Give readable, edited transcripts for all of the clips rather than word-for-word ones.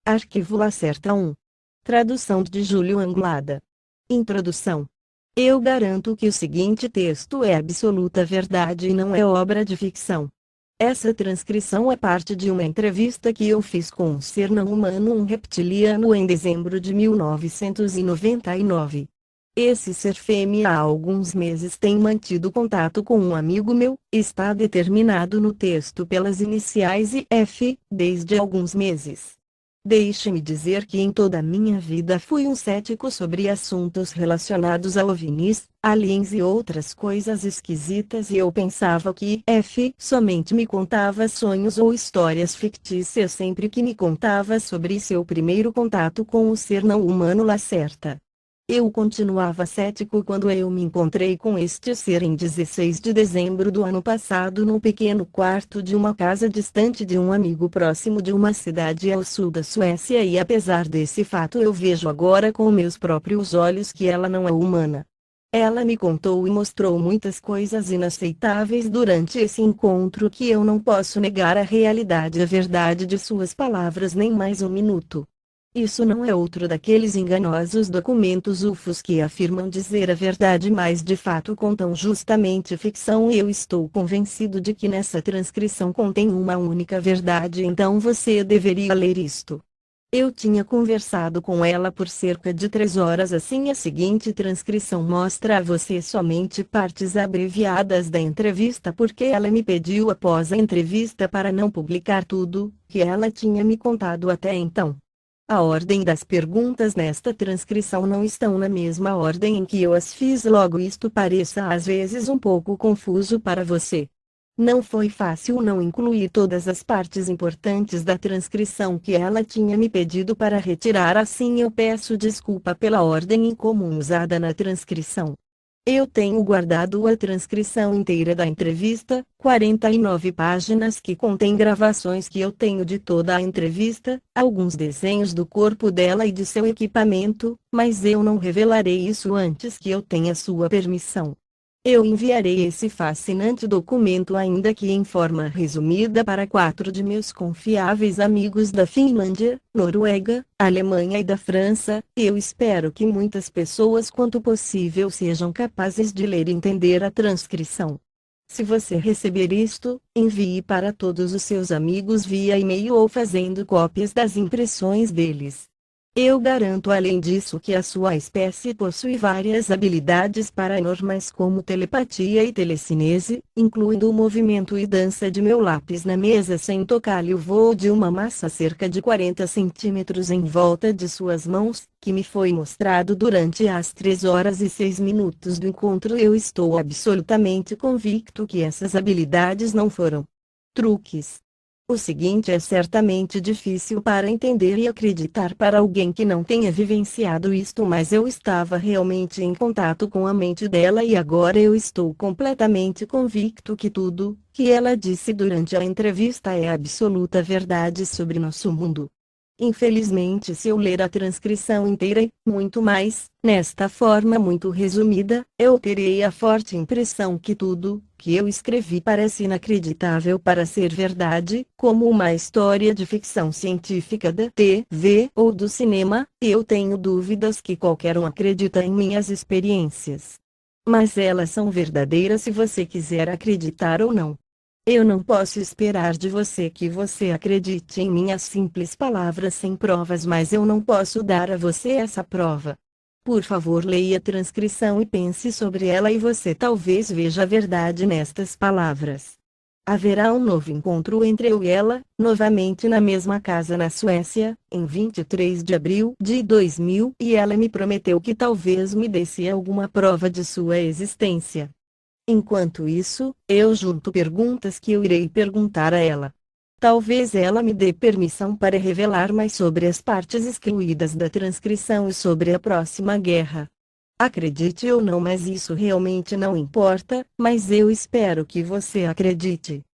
Arquivo Lacerta 1. Tradução de Júlio Anglada. Introdução. Eu garanto que o seguinte texto é absoluta verdade e não é obra de ficção. Essa transcrição é parte de uma entrevista que eu fiz com um ser não humano, um reptiliano, em dezembro de 1999. Esse ser fêmea há alguns meses tem mantido contato com um amigo meu, está determinado no texto pelas iniciais IF, desde alguns meses. Deixe-me dizer que em toda a minha vida fui um cético sobre assuntos relacionados a OVNIs, aliens e outras coisas esquisitas, e eu pensava que F somente me contava sonhos ou histórias fictícias sempre que me contava sobre seu primeiro contato com o ser não humano Lacerta. Eu continuava cético quando eu me encontrei com este ser em 16 de dezembro do ano passado num pequeno quarto de uma casa distante de um amigo próximo de uma cidade ao sul da Suécia, e apesar desse fato eu vejo agora com meus próprios olhos que ela não é humana. Ela me contou e mostrou muitas coisas inaceitáveis durante esse encontro que eu não posso negar a realidade e a verdade de suas palavras nem mais um minuto. Isso não é outro daqueles enganosos documentos UFOs que afirmam dizer a verdade, mas de fato contam justamente ficção, e eu estou convencido de que nessa transcrição contém uma única verdade, então você deveria ler isto. Eu tinha conversado com ela por cerca de 3 horas. Assim, a seguinte transcrição mostra a você somente partes abreviadas da entrevista, porque ela me pediu após a entrevista para não publicar tudo que ela tinha me contado até então. A ordem das perguntas nesta transcrição não estão na mesma ordem em que eu as fiz, logo isto pareça às vezes um pouco confuso para você. Não foi fácil não incluir todas as partes importantes da transcrição que ela tinha me pedido para retirar, assim eu peço desculpa pela ordem incomum usada na transcrição. Eu tenho guardado a transcrição inteira da entrevista, 49 páginas, que contém gravações que eu tenho de toda a entrevista, alguns desenhos do corpo dela e de seu equipamento, mas eu não revelarei isso antes que eu tenha sua permissão. Eu enviarei esse fascinante documento, ainda que em forma resumida, para 4 de meus confiáveis amigos da Finlândia, Noruega, Alemanha e da França, e eu espero que muitas pessoas quanto possível sejam capazes de ler e entender a transcrição. Se você receber isto, envie para todos os seus amigos via e-mail ou fazendo cópias das impressões deles. Eu garanto, além disso, que a sua espécie possui várias habilidades paranormais como telepatia e telecinese, incluindo o movimento e dança de meu lápis na mesa sem tocar-lhe o voo de uma massa a cerca de 40 centímetros em volta de suas mãos, que me foi mostrado durante as 3 horas e 6 minutos do encontro. Eu estou absolutamente convicto que essas habilidades não foram truques. O seguinte é certamente difícil para entender e acreditar para alguém que não tenha vivenciado isto, mas eu estava realmente em contato com a mente dela e agora eu estou completamente convicto que tudo que ela disse durante a entrevista é absoluta verdade sobre nosso mundo. Infelizmente, se eu ler a transcrição inteira e, muito mais, nesta forma muito resumida, eu terei a forte impressão que tudo que eu escrevi parece inacreditável para ser verdade, como uma história de ficção científica da TV ou do cinema, e eu tenho dúvidas que qualquer um acredita em minhas experiências. Mas elas são verdadeiras se você quiser acreditar ou não. Eu não posso esperar de você que você acredite em minhas simples palavras sem provas, mas eu não posso dar a você essa prova. Por favor, leia a transcrição e pense sobre ela, e você talvez veja a verdade nestas palavras. Haverá um novo encontro entre eu e ela, novamente na mesma casa na Suécia, em 23 de abril de 2000, e ela me prometeu que talvez me desse alguma prova de sua existência. Enquanto isso, eu junto perguntas que eu irei perguntar a ela. Talvez ela me dê permissão para revelar mais sobre as partes excluídas da transcrição e sobre a próxima guerra. Acredite ou não, mas isso realmente não importa, mas eu espero que você acredite.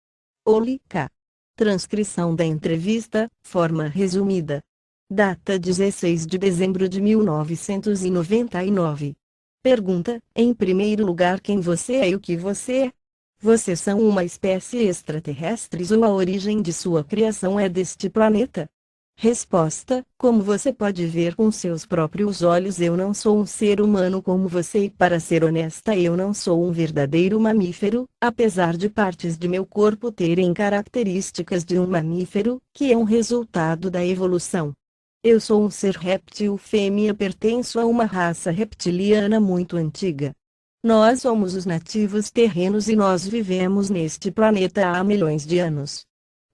Olika. Transcrição da entrevista, forma resumida. Data 16 de dezembro de 1999. Pergunta: em primeiro lugar, quem você é e o que você é? Vocês são uma espécie extraterrestre ou a origem de sua criação é deste planeta? Resposta: como você pode ver com seus próprios olhos, eu não sou um ser humano como você e, para ser honesta, eu não sou um verdadeiro mamífero, apesar de partes de meu corpo terem características de um mamífero, que é um resultado da evolução. Eu sou um ser réptil fêmea, pertenço a uma raça reptiliana muito antiga. Nós somos os nativos terrenos e nós vivemos neste planeta há milhões de anos.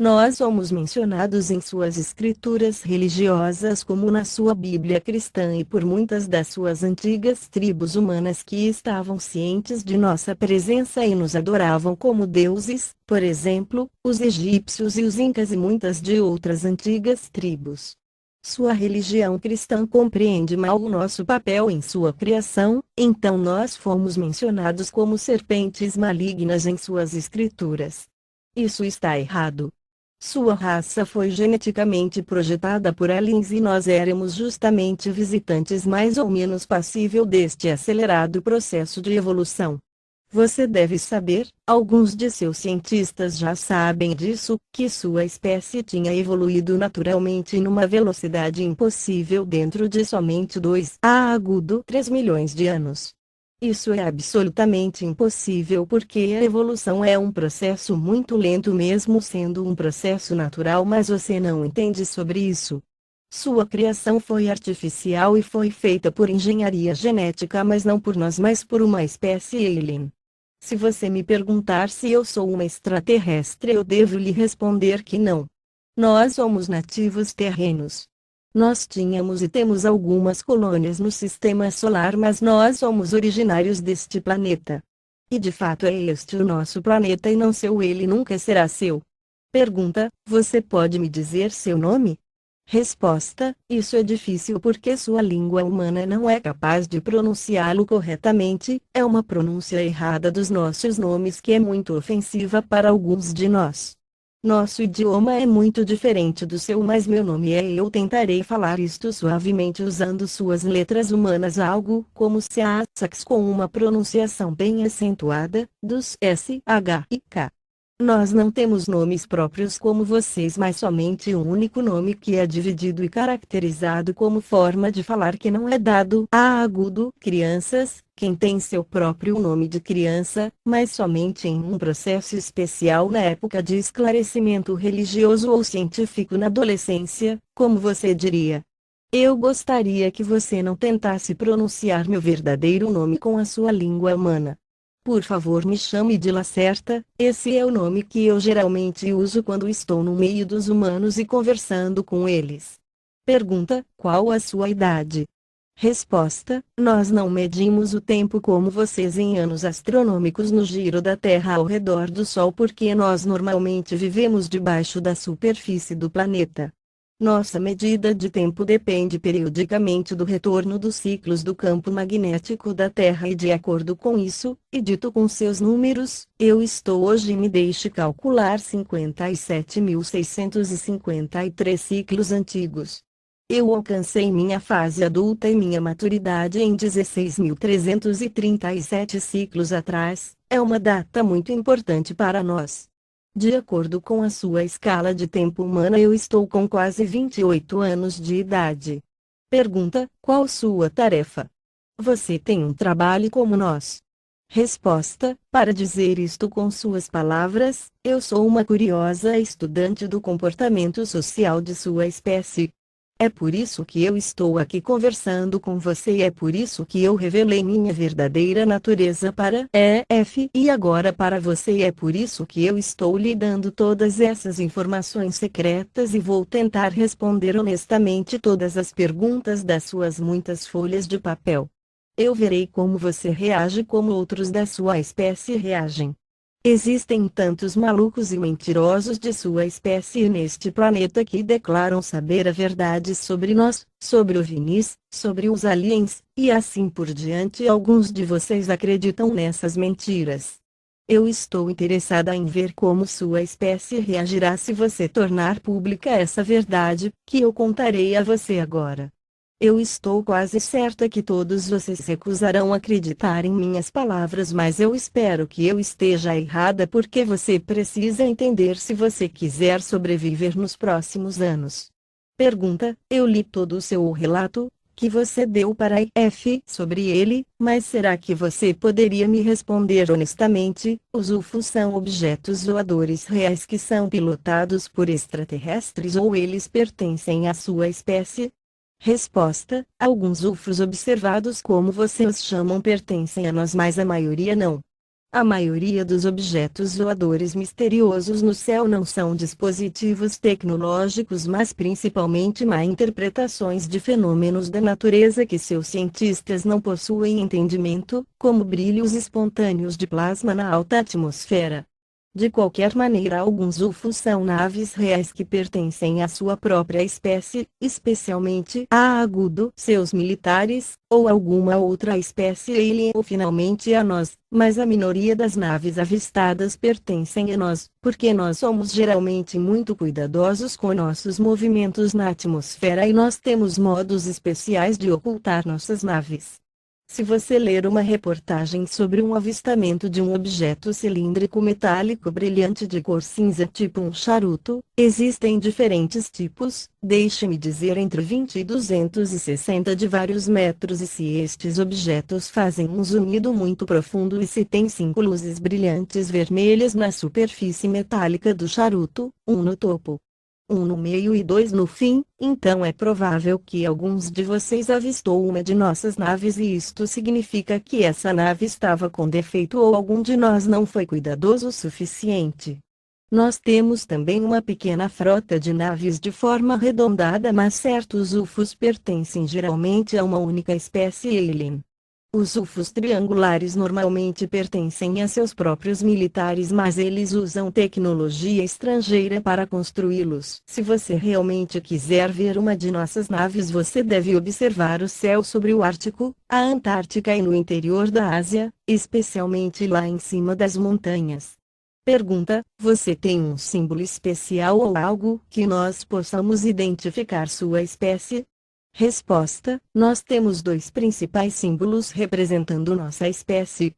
Nós somos mencionados em suas escrituras religiosas como na sua Bíblia cristã e por muitas das suas antigas tribos humanas que estavam cientes de nossa presença e nos adoravam como deuses, por exemplo, os egípcios e os incas e muitas de outras antigas tribos. Sua religião cristã compreende mal o nosso papel em sua criação, então nós fomos mencionados como serpentes malignas em suas escrituras. Isso está errado. Sua raça foi geneticamente projetada por aliens e nós éramos justamente visitantes mais ou menos passível deste acelerado processo de evolução. Você deve saber, alguns de seus cientistas já sabem disso, que sua espécie tinha evoluído naturalmente numa velocidade impossível dentro de somente 2,3 milhões de anos. Isso é absolutamente impossível porque a evolução é um processo muito lento mesmo sendo um processo natural, mas você não entende sobre isso. Sua criação foi artificial e foi feita por engenharia genética, mas não por nós, mas por uma espécie alien. Se você me perguntar se eu sou uma extraterrestre, eu devo lhe responder que não. Nós somos nativos terrenos. Nós tínhamos e temos algumas colônias no sistema solar, mas nós somos originários deste planeta. E de fato é este o nosso planeta e não seu, ele nunca será seu. Pergunta: você pode me dizer seu nome? Resposta: isso é difícil porque sua língua humana não é capaz de pronunciá-lo corretamente, é uma pronúncia errada dos nossos nomes que é muito ofensiva para alguns de nós. Nosso idioma é muito diferente do seu, mas meu nome é. Eu tentarei falar isto suavemente usando suas letras humanas, algo como Sax com uma pronunciação bem acentuada, dos S, H e K. Nós não temos nomes próprios como vocês, mas somente um único nome que é dividido e caracterizado como forma de falar que não é dado a agudo. Crianças, quem tem seu próprio nome de criança, mas somente em um processo especial na época de esclarecimento religioso ou científico na adolescência, como você diria. Eu gostaria que você não tentasse pronunciar meu verdadeiro nome com a sua língua humana. Por favor, me chame de Lacerta, esse é o nome que eu geralmente uso quando estou no meio dos humanos e conversando com eles. Pergunta: qual a sua idade? Resposta: nós não medimos o tempo como vocês em anos astronômicos no giro da Terra ao redor do Sol porque nós normalmente vivemos debaixo da superfície do planeta. Nossa medida de tempo depende periodicamente do retorno dos ciclos do campo magnético da Terra e de acordo com isso, e dito com seus números, eu estou hoje me deixe calcular 57.653 ciclos antigos. Eu alcancei minha fase adulta e minha maturidade em 16.337 ciclos atrás, é uma data muito importante para nós. De acordo com a sua escala de tempo humana, eu estou com quase 28 anos de idade. Pergunta: qual sua tarefa? Você tem um trabalho como nós? Resposta: para dizer isto com suas palavras, eu sou uma curiosa estudante do comportamento social de sua espécie. É por isso que eu estou aqui conversando com você e é por isso que eu revelei minha verdadeira natureza para EF e agora para você e é por isso que eu estou lhe dando todas essas informações secretas e vou tentar responder honestamente todas as perguntas das suas muitas folhas de papel. Eu verei como você reage como outros da sua espécie reagem. Existem tantos malucos e mentirosos de sua espécie neste planeta que declaram saber a verdade sobre nós, sobre OVNIs, sobre os aliens, e assim por diante. Alguns de vocês acreditam nessas mentiras. Eu estou interessada em ver como sua espécie reagirá se você tornar pública essa verdade, que eu contarei a você agora. Eu estou quase certa que todos vocês recusarão acreditar em minhas palavras, mas eu espero que eu esteja errada porque você precisa entender se você quiser sobreviver nos próximos anos. Pergunta: eu li todo o seu relato que você deu para a F sobre ele, mas será que você poderia me responder honestamente? Os UFOs são objetos voadores reais que são pilotados por extraterrestres ou eles pertencem à sua espécie? Resposta: alguns UFOs observados como você os chamam pertencem a nós, mas a maioria não. A maioria dos objetos voadores misteriosos no céu não são dispositivos tecnológicos, mas principalmente má interpretações de fenômenos da natureza que seus cientistas não possuem entendimento, como brilhos espontâneos de plasma na alta atmosfera. De qualquer maneira, alguns UFOs são naves reais que pertencem à sua própria espécie, especialmente a Agudo, seus militares, ou alguma outra espécie alien ou finalmente a nós, mas a minoria das naves avistadas pertencem a nós, porque nós somos geralmente muito cuidadosos com nossos movimentos na atmosfera e nós temos modos especiais de ocultar nossas naves. Se você ler uma reportagem sobre um avistamento de um objeto cilíndrico metálico brilhante de cor cinza tipo um charuto, existem diferentes tipos, deixe-me dizer entre 20 e 260 de vários metros, e se estes objetos fazem um zunido muito profundo e se tem 5 luzes brilhantes vermelhas na superfície metálica do charuto, um no topo, um no meio e 2 no fim, então é provável que alguns de vocês avistou uma de nossas naves e isto significa que essa nave estava com defeito ou algum de nós não foi cuidadoso o suficiente. Nós temos também uma pequena frota de naves de forma arredondada, mas certos UFOs pertencem geralmente a uma única espécie alien. Os UFOs triangulares normalmente pertencem a seus próprios militares, mas eles usam tecnologia estrangeira para construí-los. Se você realmente quiser ver uma de nossas naves, você deve observar o céu sobre o Ártico, a Antártica e no interior da Ásia, especialmente lá em cima das montanhas. Pergunta: você tem um símbolo especial ou algo que nós possamos identificar sua espécie? Resposta: nós temos dois principais símbolos representando nossa espécie.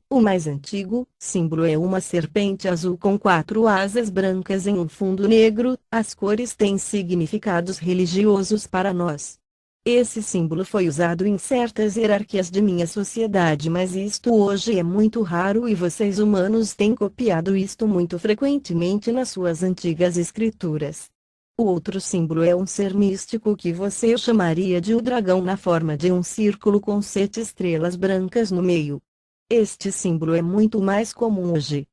O mais antigo símbolo é uma serpente azul com 4 asas brancas em um fundo negro. As cores têm significados religiosos para nós. Esse símbolo foi usado em certas hierarquias de minha sociedade, mas isto hoje é muito raro e vocês humanos têm copiado isto muito frequentemente nas suas antigas escrituras. O outro símbolo é um ser místico que você chamaria de o dragão na forma de um círculo com 7 estrelas brancas no meio. Este símbolo é muito mais comum hoje.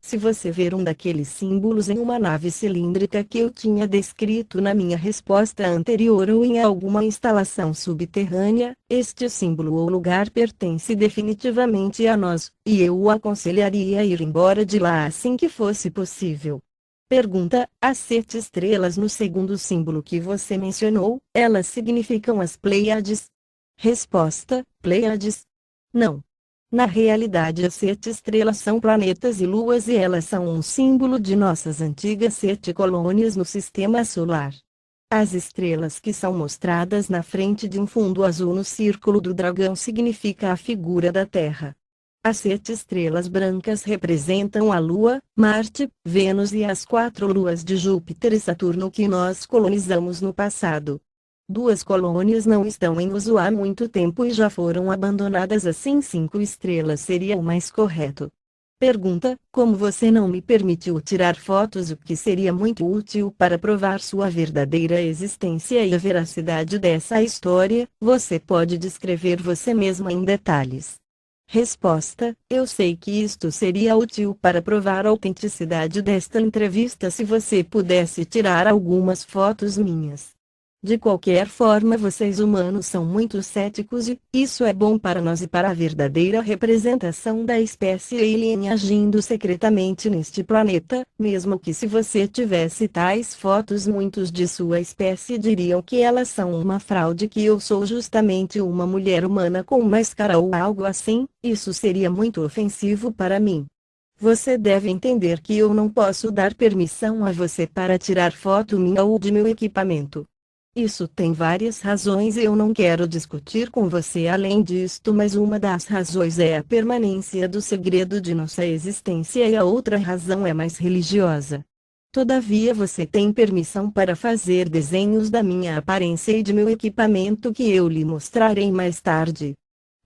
Se você ver um daqueles símbolos em uma nave cilíndrica que eu tinha descrito na minha resposta anterior ou em alguma instalação subterrânea, este símbolo ou lugar pertence definitivamente a nós, e eu o aconselharia a ir embora de lá assim que fosse possível. Pergunta: as 7 estrelas no segundo símbolo que você mencionou, elas significam as Pleiades? Resposta: Pleiades? Não. Na realidade, as 7 estrelas são planetas e luas e elas são um símbolo de nossas antigas 7 colônias no sistema solar. As estrelas que são mostradas na frente de um fundo azul no círculo do dragão significa a figura da Terra. As 7 estrelas brancas representam a Lua, Marte, Vênus e as 4 luas de Júpiter e Saturno que nós colonizamos no passado. 2 colônias não estão em uso há muito tempo e já foram abandonadas, assim 5 estrelas seria o mais correto. Pergunta: como você não me permitiu tirar fotos, o que seria muito útil para provar sua verdadeira existência e a veracidade dessa história, você pode descrever você mesma em detalhes. Resposta: eu sei que isto seria útil para provar a autenticidade desta entrevista se você pudesse tirar algumas fotos minhas. De qualquer forma, vocês humanos são muito céticos e isso é bom para nós e para a verdadeira representação da espécie alien agindo secretamente neste planeta, mesmo que se você tivesse tais fotos muitos de sua espécie diriam que elas são uma fraude, que eu sou justamente uma mulher humana com máscara ou algo assim, isso seria muito ofensivo para mim. Você deve entender que eu não posso dar permissão a você para tirar foto minha ou de meu equipamento. Isso tem várias razões e eu não quero discutir com você além disto, mas uma das razões é a permanência do segredo de nossa existência e a outra razão é mais religiosa. Todavia você tem permissão para fazer desenhos da minha aparência e de meu equipamento que eu lhe mostrarei mais tarde.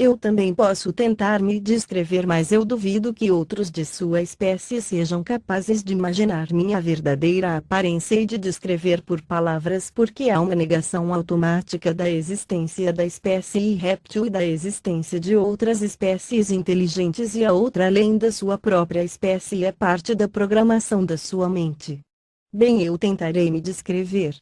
Eu também posso tentar me descrever, mas eu duvido que outros de sua espécie sejam capazes de imaginar minha verdadeira aparência e de descrever por palavras, porque há uma negação automática da existência da espécie réptil e da existência de outras espécies inteligentes, e a outra além da sua própria espécie é parte da programação da sua mente. Bem, eu tentarei me descrever.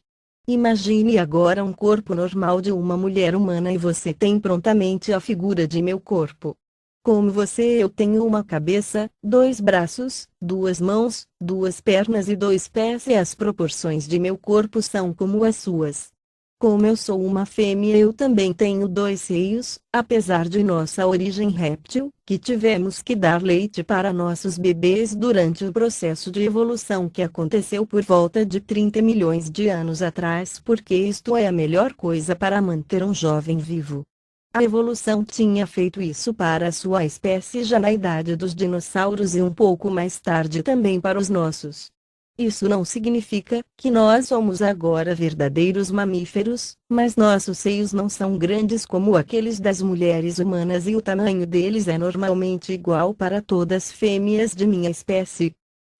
Imagine agora um corpo normal de uma mulher humana e você tem prontamente a figura de meu corpo. Como você, eu tenho uma cabeça, dois braços, duas mãos, duas pernas e dois pés, e as proporções de meu corpo são como as suas. Como eu sou uma fêmea, eu também tenho dois seios, apesar de nossa origem réptil, que tivemos que dar leite para nossos bebês durante o processo de evolução que aconteceu por volta de 30 milhões de anos atrás, porque isto é a melhor coisa para manter um jovem vivo. A evolução tinha feito isso para a sua espécie já na idade dos dinossauros e um pouco mais tarde também para os nossos. Isso não significa que nós somos agora verdadeiros mamíferos, mas nossos seios não são grandes como aqueles das mulheres humanas e o tamanho deles é normalmente igual para todas as fêmeas de minha espécie.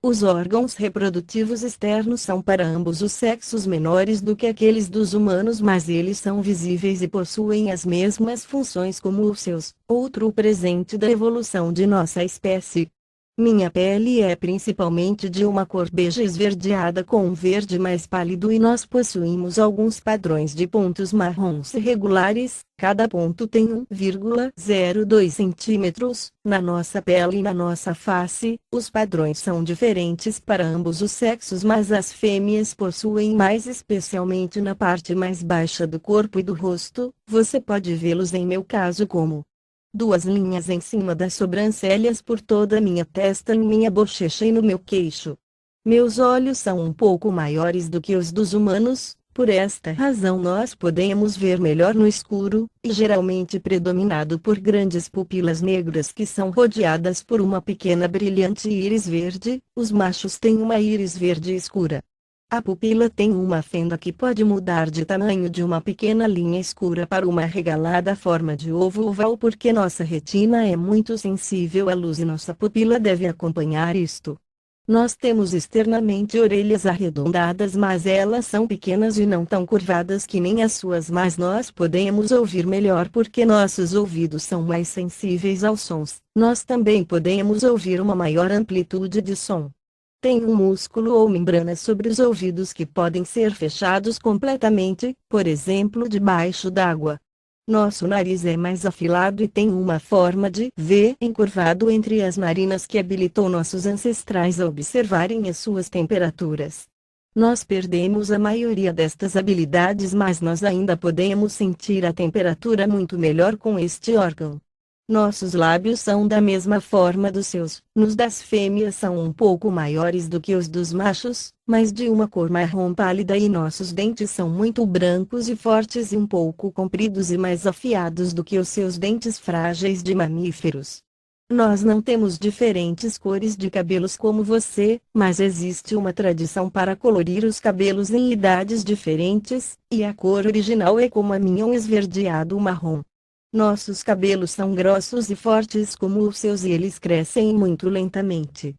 Os órgãos reprodutivos externos são para ambos os sexos menores do que aqueles dos humanos, mas eles são visíveis e possuem as mesmas funções como os seus, outro presente da evolução de nossa espécie. Minha pele é principalmente de uma cor bege esverdeada com um verde mais pálido e nós possuímos alguns padrões de pontos marrons irregulares, cada ponto tem 1,02 centímetros, na nossa pele e na nossa face. Os padrões são diferentes para ambos os sexos, mas as fêmeas possuem mais, especialmente na parte mais baixa do corpo e do rosto. Você pode vê-los em meu caso como duas linhas em cima das sobrancelhas por toda a minha testa, em minha bochecha e no meu queixo. Meus olhos são um pouco maiores do que os dos humanos, por esta razão nós podemos ver melhor no escuro, e geralmente predominado por grandes pupilas negras que são rodeadas por uma pequena brilhante íris verde. Os machos têm uma íris verde escura. A pupila tem uma fenda que pode mudar de tamanho de uma pequena linha escura para uma arregalada forma de ovo oval, porque nossa retina é muito sensível à luz e nossa pupila deve acompanhar isto. Nós temos externamente orelhas arredondadas, mas elas são pequenas e não tão curvadas que nem as suas, mas nós podemos ouvir melhor porque nossos ouvidos são mais sensíveis aos sons. Nós também podemos ouvir uma maior amplitude de som. Tem um músculo ou membrana sobre os ouvidos que podem ser fechados completamente, por exemplo debaixo d'água. Nosso nariz é mais afilado e tem uma forma de V encurvado entre as narinas que habilitou nossos ancestrais a observarem as suas temperaturas. Nós perdemos a maioria destas habilidades, mas nós ainda podemos sentir a temperatura muito melhor com este órgão. Nossos lábios são da mesma forma dos seus. Nos das fêmeas são um pouco maiores do que os dos machos, mas de uma cor marrom pálida, e nossos dentes são muito brancos e fortes e um pouco compridos e mais afiados do que os seus dentes frágeis de mamíferos. Nós não temos diferentes cores de cabelos como você, mas existe uma tradição para colorir os cabelos em idades diferentes, e a cor original é como a minha, um esverdeado marrom. Nossos cabelos são grossos e fortes como os seus e eles crescem muito lentamente.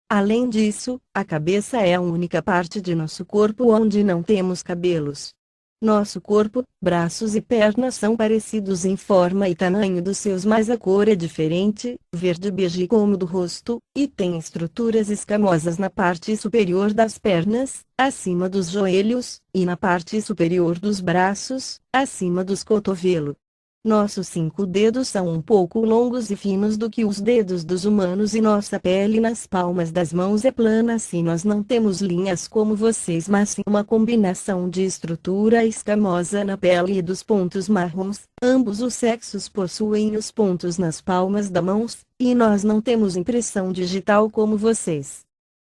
Além disso, a cabeça é a única parte de nosso corpo onde não temos cabelos. Nosso corpo, braços e pernas são parecidos em forma e tamanho dos seus, mas a cor é diferente, verde-bege como do rosto, e tem estruturas escamosas na parte superior das pernas, acima dos joelhos, e na parte superior dos braços, acima dos cotovelos. Nossos 5 dedos são um pouco longos e finos do que os dedos dos humanos e nossa pele nas palmas das mãos é plana, assim nós não temos linhas como vocês, mas sim uma combinação de estrutura escamosa na pele e dos pontos marrons. Ambos os sexos possuem os pontos nas palmas das mãos, e nós não temos impressão digital como vocês.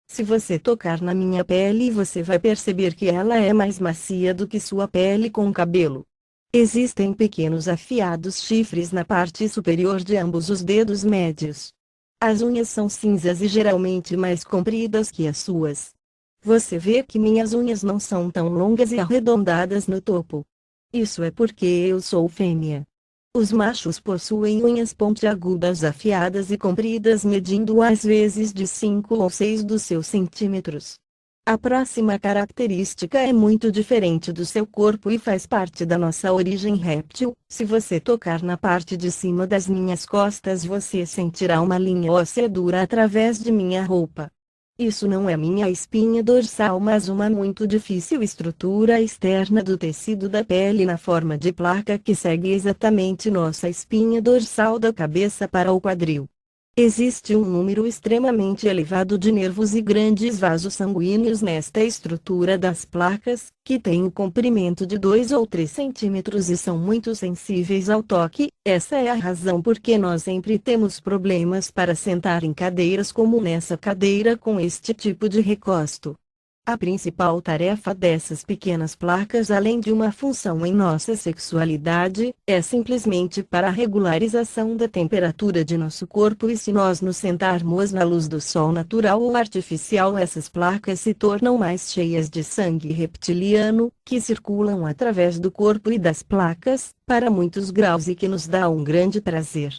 Se você tocar na minha pele, você vai perceber que ela é mais macia do que sua pele com cabelo. Existem pequenos afiados chifres na parte superior de ambos os dedos médios. As unhas são cinzas e geralmente mais compridas que as suas. Você vê que minhas unhas não são tão longas e arredondadas no topo. Isso é porque eu sou fêmea. Os machos possuem unhas pontiagudas afiadas e compridas medindo às vezes de 5 ou 6 dos seus centímetros. A próxima característica é muito diferente do seu corpo e faz parte da nossa origem réptil. Se você tocar na parte de cima das minhas costas, você sentirá uma linha óssea dura através de minha roupa. Isso não é minha espinha dorsal, mas uma muito difícil estrutura externa do tecido da pele na forma de placa que segue exatamente nossa espinha dorsal da cabeça para o quadril. Existe um número extremamente elevado de nervos e grandes vasos sanguíneos nesta estrutura das placas, que tem um comprimento de 2 ou 3 centímetros e são muito sensíveis ao toque. Essa é a razão por que nós sempre temos problemas para sentar em cadeiras como nessa cadeira com este tipo de recosto. A principal tarefa dessas pequenas placas, além de uma função em nossa sexualidade, é simplesmente para a regularização da temperatura de nosso corpo, e se nós nos sentarmos na luz do sol natural ou artificial, essas placas se tornam mais cheias de sangue reptiliano, que circulam através do corpo e das placas, para muitos graus e que nos dá um grande prazer.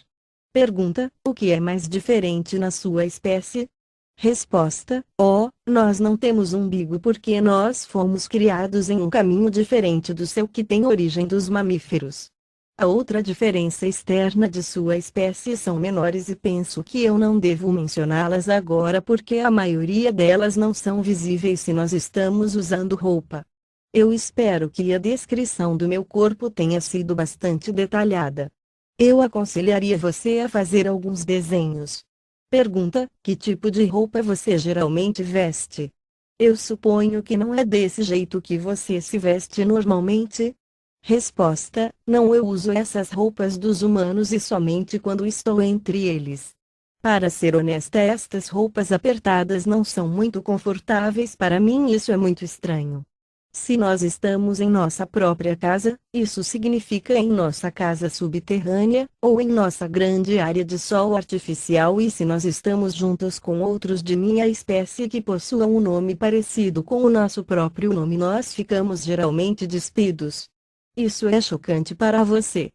Pergunta: o que é mais diferente na sua espécie? Resposta: nós não temos umbigo porque nós fomos criados em um caminho diferente do seu, que tem origem dos mamíferos. A outra diferença externa de sua espécie são menores e penso que eu não devo mencioná-las agora porque a maioria delas não são visíveis se nós estamos usando roupa. Eu espero que a descrição do meu corpo tenha sido bastante detalhada. Eu aconselharia você a fazer alguns desenhos. Pergunta: que tipo de roupa você geralmente veste? Eu suponho que não é desse jeito que você se veste normalmente? Resposta: não, eu uso essas roupas dos humanos e somente quando estou entre eles. Para ser honesta, estas roupas apertadas não são muito confortáveis para mim e isso é muito estranho. Se nós estamos em nossa própria casa, isso significa em nossa casa subterrânea, ou em nossa grande área de sol artificial, e se nós estamos juntos com outros de minha espécie que possuam um nome parecido com o nosso próprio nome, nós ficamos geralmente despidos. Isso é chocante para você.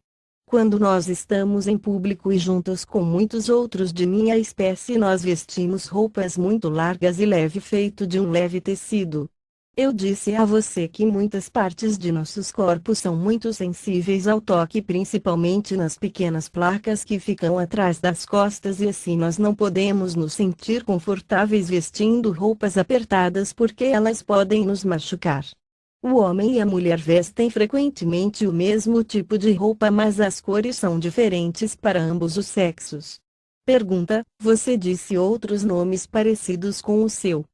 Quando nós estamos em público e juntos com muitos outros de minha espécie, nós vestimos roupas muito largas e leve feito de um leve tecido. Eu disse a você que muitas partes de nossos corpos são muito sensíveis ao toque, principalmente nas pequenas placas que ficam atrás das costas, e assim nós não podemos nos sentir confortáveis vestindo roupas apertadas porque elas podem nos machucar. O homem e a mulher vestem frequentemente o mesmo tipo de roupa, mas as cores são diferentes para ambos os sexos. Pergunta: você disse outros nomes parecidos com o seu.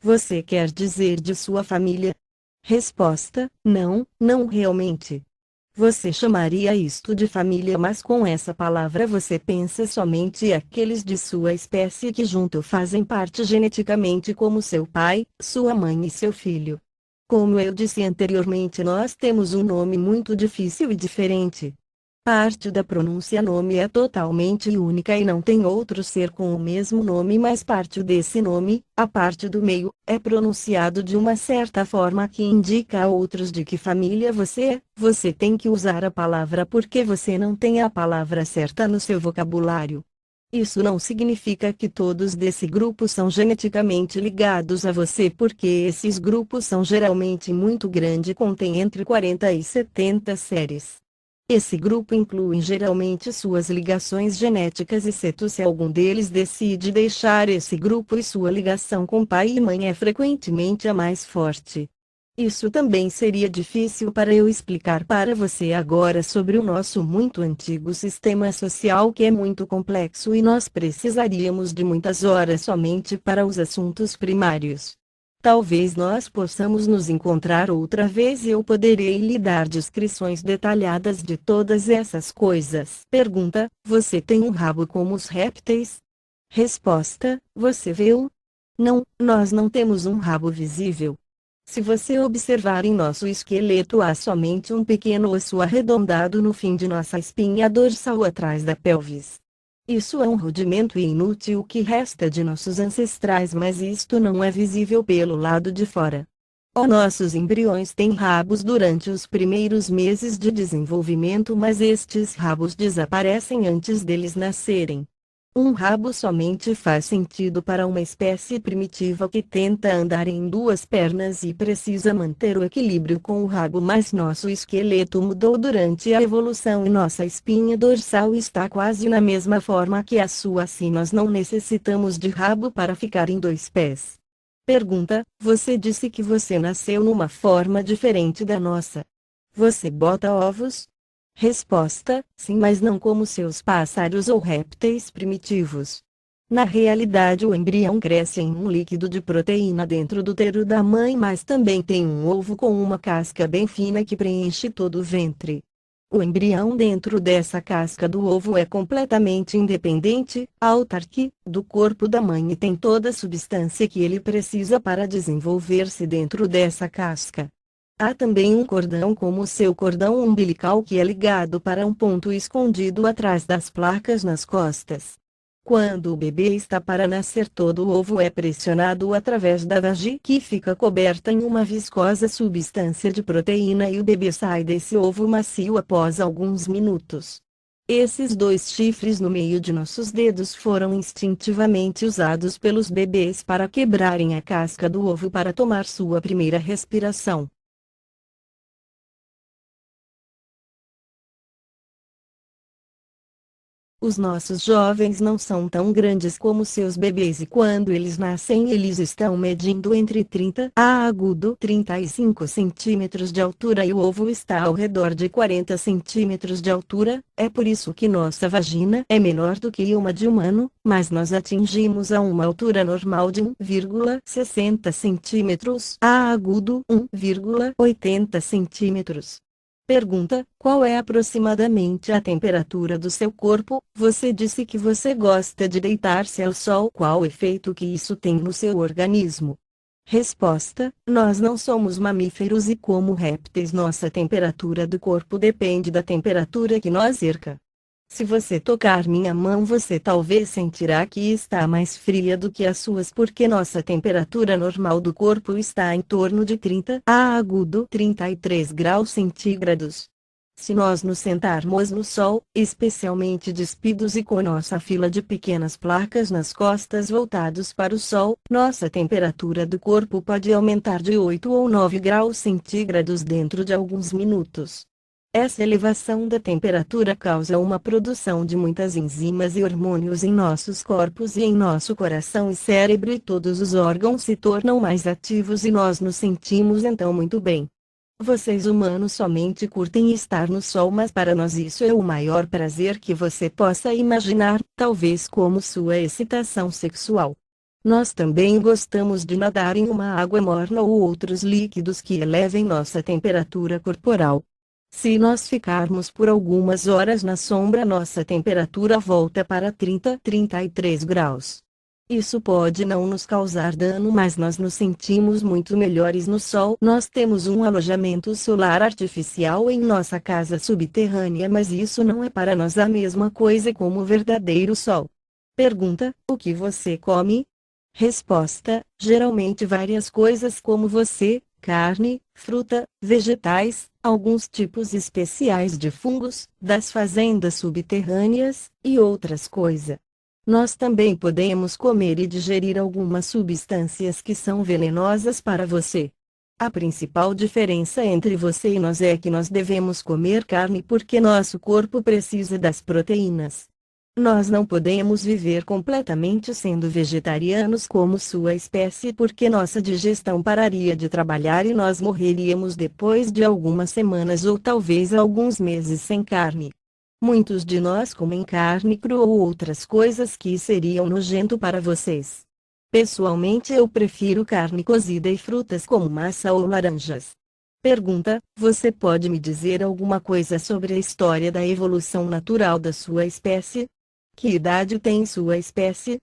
Você quer dizer de sua família? Resposta: não, não realmente. Você chamaria isto de família, mas com essa palavra você pensa somente aqueles de sua espécie que junto fazem parte geneticamente, como seu pai, sua mãe e seu filho. Como eu disse anteriormente, nós temos um nome muito difícil e diferente. Parte da pronúncia nome é totalmente única e não tem outro ser com o mesmo nome, mas parte desse nome, a parte do meio, é pronunciado de uma certa forma que indica a outros de que família você é. Você tem que usar a palavra porque você não tem a palavra certa no seu vocabulário. Isso não significa que todos desse grupo são geneticamente ligados a você, porque esses grupos são geralmente muito grandes, contém entre 40 e 70 séries. Esse grupo inclui geralmente suas ligações genéticas, exceto se algum deles decide deixar esse grupo, e sua ligação com pai e mãe é frequentemente a mais forte. Isso também seria difícil para eu explicar para você agora sobre o nosso muito antigo sistema social, que é muito complexo e nós precisaríamos de muitas horas somente para os assuntos primários. Talvez nós possamos nos encontrar outra vez e eu poderei lhe dar descrições detalhadas de todas essas coisas. Pergunta: você tem um rabo como os répteis? Resposta: você vê-o? Não, nós não temos um rabo visível. Se você observar em nosso esqueleto, há somente um pequeno osso arredondado no fim de nossa espinha dorsal atrás da pelvis. Isso é um rudimento e inútil que resta de nossos ancestrais, mas isto não é visível pelo lado de fora. Nossos embriões têm rabos durante os primeiros meses de desenvolvimento, mas estes rabos desaparecem antes deles nascerem. Um rabo somente faz sentido para uma espécie primitiva que tenta andar em duas pernas e precisa manter o equilíbrio com o rabo, mas nosso esqueleto mudou durante a evolução e nossa espinha dorsal está quase na mesma forma que a sua, assim nós não necessitamos de rabo para ficar em dois pés. Pergunta: você disse que você nasceu numa forma diferente da nossa. Você bota ovos? Resposta: sim, mas não como seus pássaros ou répteis primitivos. Na realidade, o embrião cresce em um líquido de proteína dentro do útero da mãe, mas também tem um ovo com uma casca bem fina que preenche todo o ventre. O embrião dentro dessa casca do ovo é completamente independente, autarque, do corpo da mãe e tem toda a substância que ele precisa para desenvolver-se dentro dessa casca. Há também um cordão como o seu cordão umbilical que é ligado para um ponto escondido atrás das placas nas costas. Quando o bebê está para nascer, todo o ovo é pressionado através da vagina, que fica coberta em uma viscosa substância de proteína, e o bebê sai desse ovo macio após alguns minutos. Esses dois chifres no meio de nossos dedos foram instintivamente usados pelos bebês para quebrarem a casca do ovo para tomar sua primeira respiração. Os nossos jovens não são tão grandes como seus bebês, e quando eles nascem eles estão medindo entre 30 a agudo 35 centímetros de altura e o ovo está ao redor de 40 centímetros de altura. É por isso que nossa vagina é menor do que uma de humano, mas nós atingimos a uma altura normal de 1,60 centímetros a agudo 1,80 centímetros. Pergunta: qual é aproximadamente a temperatura do seu corpo? Você disse que você gosta de deitar-se ao sol. Qual efeito que isso tem no seu organismo? Resposta: nós não somos mamíferos e, como répteis, nossa temperatura do corpo depende da temperatura que nos cerca. Se você tocar minha mão, você talvez sentirá que está mais fria do que as suas, porque nossa temperatura normal do corpo está em torno de 30 a agudo 33 graus centígrados. Se nós nos sentarmos no sol, especialmente despidos e com nossa fila de pequenas placas nas costas voltados para o sol, nossa temperatura do corpo pode aumentar de 8 ou 9 graus centígrados dentro de alguns minutos. Essa elevação da temperatura causa uma produção de muitas enzimas e hormônios em nossos corpos e em nosso coração e cérebro, e todos os órgãos se tornam mais ativos e nós nos sentimos então muito bem. Vocês humanos somente curtem estar no sol, mas para nós isso é o maior prazer que você possa imaginar, talvez como sua excitação sexual. Nós também gostamos de nadar em uma água morna ou outros líquidos que elevem nossa temperatura corporal. Se nós ficarmos por algumas horas na sombra, nossa temperatura volta para 33 graus. Isso pode não nos causar dano, mas nós nos sentimos muito melhores no sol. Nós temos um alojamento solar artificial em nossa casa subterrânea, mas isso não é para nós a mesma coisa como o verdadeiro sol. Pergunta: o que você come? Resposta: geralmente várias coisas como você: carne, fruta, vegetais, alguns tipos especiais de fungos, das fazendas subterrâneas, e outras coisas. Nós também podemos comer e digerir algumas substâncias que são venenosas para você. A principal diferença entre você e nós é que nós devemos comer carne porque nosso corpo precisa das proteínas. Nós não podemos viver completamente sendo vegetarianos como sua espécie, porque nossa digestão pararia de trabalhar e nós morreríamos depois de algumas semanas ou talvez alguns meses sem carne. Muitos de nós comem carne crua ou outras coisas que seriam nojento para vocês. Pessoalmente eu prefiro carne cozida e frutas como maçã ou laranjas. Pergunta: você pode me dizer alguma coisa sobre a história da evolução natural da sua espécie? Que idade tem sua espécie?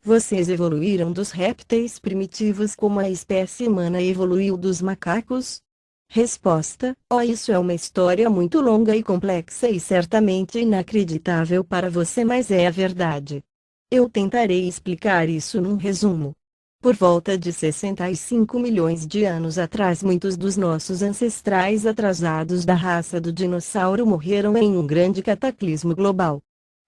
Vocês evoluíram dos répteis primitivos como a espécie humana evoluiu dos macacos? Resposta: oh, isso é uma história muito longa e complexa e certamente inacreditável para você, mas é a verdade. Eu tentarei explicar isso num resumo. Por volta de 65 milhões de anos atrás, muitos dos nossos ancestrais atrasados da raça do dinossauro morreram em um grande cataclismo global.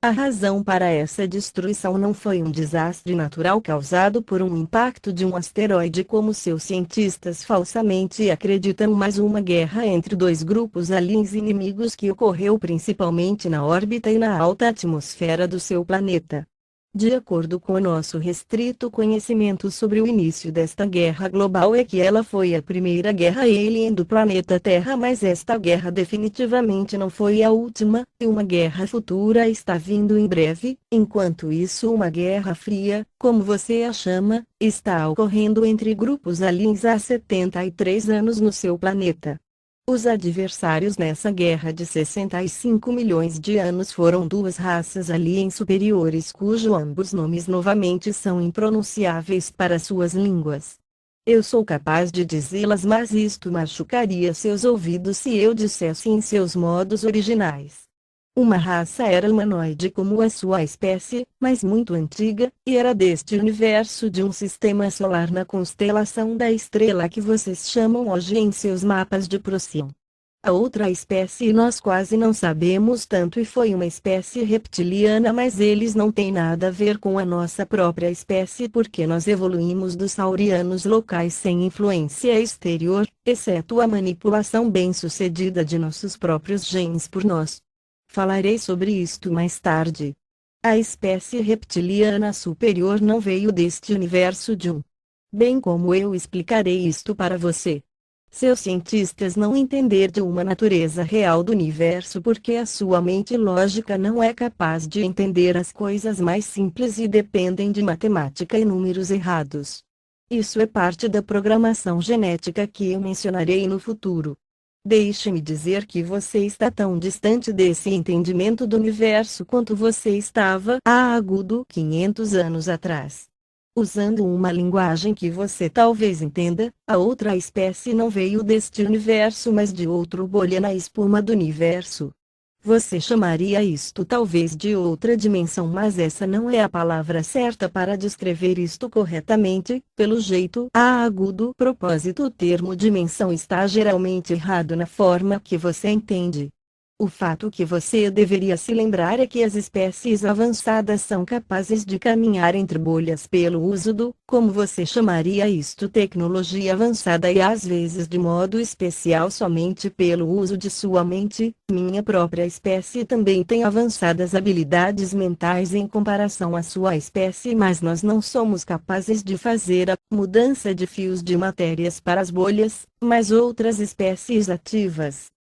A razão para essa destruição não foi um desastre natural causado por um impacto de um asteroide como seus cientistas falsamente acreditam, mas uma guerra entre dois grupos aliens inimigos que ocorreu principalmente na órbita e na alta atmosfera do seu planeta. De acordo com o nosso restrito conhecimento sobre o início desta guerra global, é que ela foi a primeira guerra alien do planeta Terra, mas esta guerra definitivamente não foi a última, e uma guerra futura está vindo em breve. Enquanto isso, uma guerra fria, como você a chama, está ocorrendo entre grupos aliens há 73 anos no seu planeta. Os adversários nessa guerra de 65 milhões de anos foram duas raças aliens superiores cujos ambos nomes novamente são impronunciáveis para suas línguas. Eu sou capaz de dizê-las, mas isto machucaria seus ouvidos se eu dissesse em seus modos originais. Uma raça era humanoide como a sua espécie, mas muito antiga, e era deste universo de um sistema solar na constelação da estrela que vocês chamam hoje em seus mapas de Procyon. A outra espécie nós quase não sabemos tanto e foi uma espécie reptiliana, mas eles não têm nada a ver com a nossa própria espécie porque nós evoluímos dos saurianos locais sem influência exterior, exceto a manipulação bem-sucedida de nossos próprios genes por nós. Falarei sobre isto mais tarde. A espécie reptiliana superior não veio deste universo de um. Bem como eu explicarei isto para você. Seus cientistas não entender de uma natureza real do universo porque a sua mente lógica não é capaz de entender as coisas mais simples e dependem de matemática e números errados. Isso é parte da programação genética que eu mencionarei no futuro. Deixe-me dizer que você está tão distante desse entendimento do universo quanto você estava há agudo 500 anos atrás. Usando uma linguagem que você talvez entenda, a outra espécie não veio deste universo mas de outro bolha na espuma do universo. Você chamaria isto talvez de outra dimensão, mas essa não é a palavra certa para descrever isto corretamente. Pelo jeito agudo propósito, o termo dimensão está geralmente errado na forma que você entende. O fato que você deveria se lembrar é que as espécies avançadas são capazes de caminhar entre bolhas pelo uso do, como você chamaria isto, tecnologia avançada e às vezes de modo especial somente pelo uso de sua mente. Minha própria espécie também tem avançadas habilidades mentais em comparação à sua espécie, mas nós não somos capazes de fazer a mudança de fios de matérias para as bolhas, mas outras espécies ativas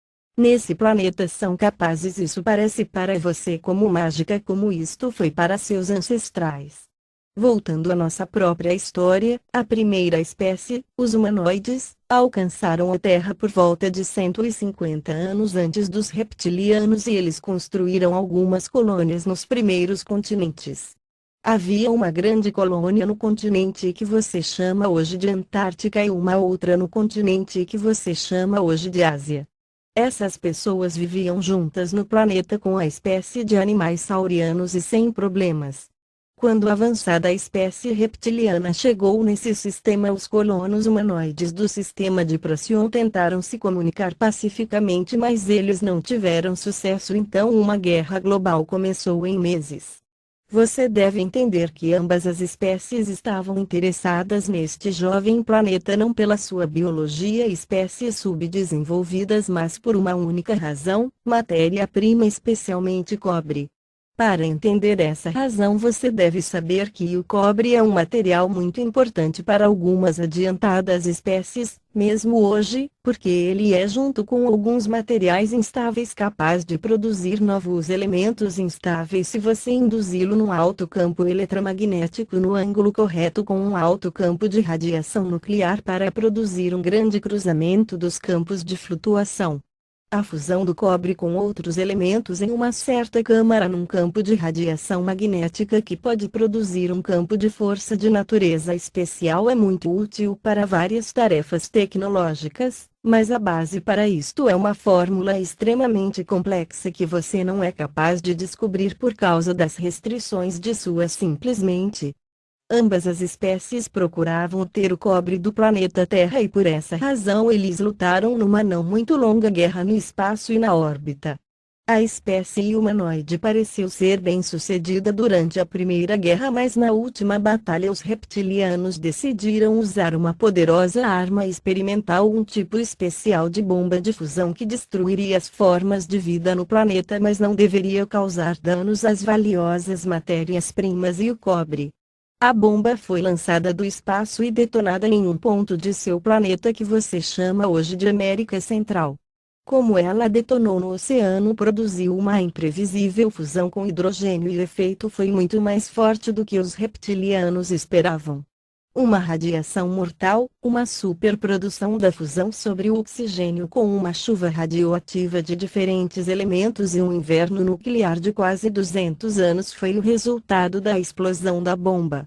nesse planeta são capazes. Isso parece para você como mágica, como isto foi para seus ancestrais. Voltando à nossa própria história, a primeira espécie, os humanoides, alcançaram a Terra por volta de 150 anos antes dos reptilianos e eles construíram algumas colônias nos primeiros continentes. Havia uma grande colônia no continente que você chama hoje de Antártica e uma outra no continente que você chama hoje de Ásia. Essas pessoas viviam juntas no planeta com a espécie de animais saurianos e sem problemas. Quando a avançada espécie reptiliana chegou nesse sistema, os colonos humanoides do sistema de Procyon tentaram se comunicar pacificamente, mas eles não tiveram sucesso, então uma guerra global começou em meses. Você deve entender que ambas as espécies estavam interessadas neste jovem planeta não pela sua biologia e espécies subdesenvolvidas, mas por uma única razão: matéria-prima, especialmente cobre. Para entender essa razão, você deve saber que o cobre é um material muito importante para algumas adiantadas espécies, mesmo hoje, porque ele é, junto com alguns materiais instáveis, capaz de produzir novos elementos instáveis se você induzi-lo num alto campo eletromagnético no ângulo correto com um alto campo de radiação nuclear para produzir um grande cruzamento dos campos de flutuação. A fusão do cobre com outros elementos em uma certa câmara num campo de radiação magnética que pode produzir um campo de força de natureza especial é muito útil para várias tarefas tecnológicas, mas a base para isto é uma fórmula extremamente complexa que você não é capaz de descobrir por causa das restrições de sua simplesmente. Ambas as espécies procuravam ter o cobre do planeta Terra e por essa razão eles lutaram numa não muito longa guerra no espaço e na órbita. A espécie humanoide pareceu ser bem-sucedida durante a Primeira Guerra, mas na última batalha os reptilianos decidiram usar uma poderosa arma experimental, um tipo especial de bomba de fusão que destruiria as formas de vida no planeta, mas não deveria causar danos às valiosas matérias-primas e o cobre. A bomba foi lançada do espaço e detonada em um ponto de seu planeta que você chama hoje de América Central. Como ela detonou no oceano, produziu uma imprevisível fusão com hidrogênio e o efeito foi muito mais forte do que os reptilianos esperavam. Uma radiação mortal, uma superprodução da fusão sobre o oxigênio com uma chuva radioativa de diferentes elementos e um inverno nuclear de quase 200 anos foi o resultado da explosão da bomba.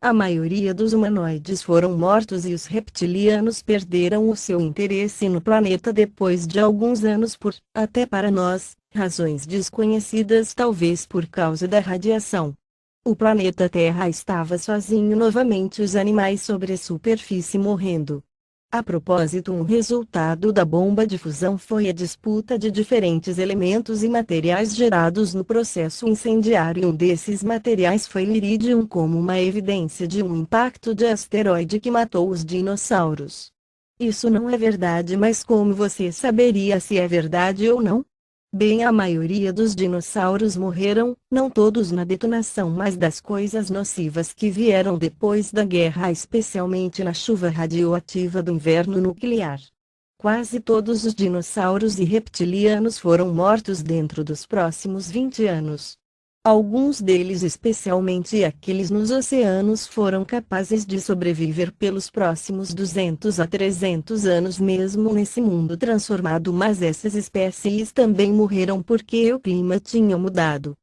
A maioria dos humanoides foram mortos e os reptilianos perderam o seu interesse no planeta depois de alguns anos por, até para nós, razões desconhecidas, talvez por causa da radiação. O planeta Terra estava sozinho novamente, os animais sobre a superfície morrendo. A propósito, um resultado da bomba de fusão foi a disputa de diferentes elementos e materiais gerados no processo incendiário. Um desses materiais foi o irídio, como uma evidência de um impacto de asteroide que matou os dinossauros. Isso não é verdade, mas como você saberia se é verdade ou não? Bem, a maioria dos dinossauros morreram, não todos na detonação, mas das coisas nocivas que vieram depois da guerra, especialmente na chuva radioativa do inverno nuclear. Quase todos os dinossauros e reptilianos foram mortos dentro dos próximos 20 anos. Alguns deles, especialmente aqueles nos oceanos, foram capazes de sobreviver pelos próximos 200 a 300 anos mesmo nesse mundo transformado, mas essas espécies também morreram porque o clima tinha mudado.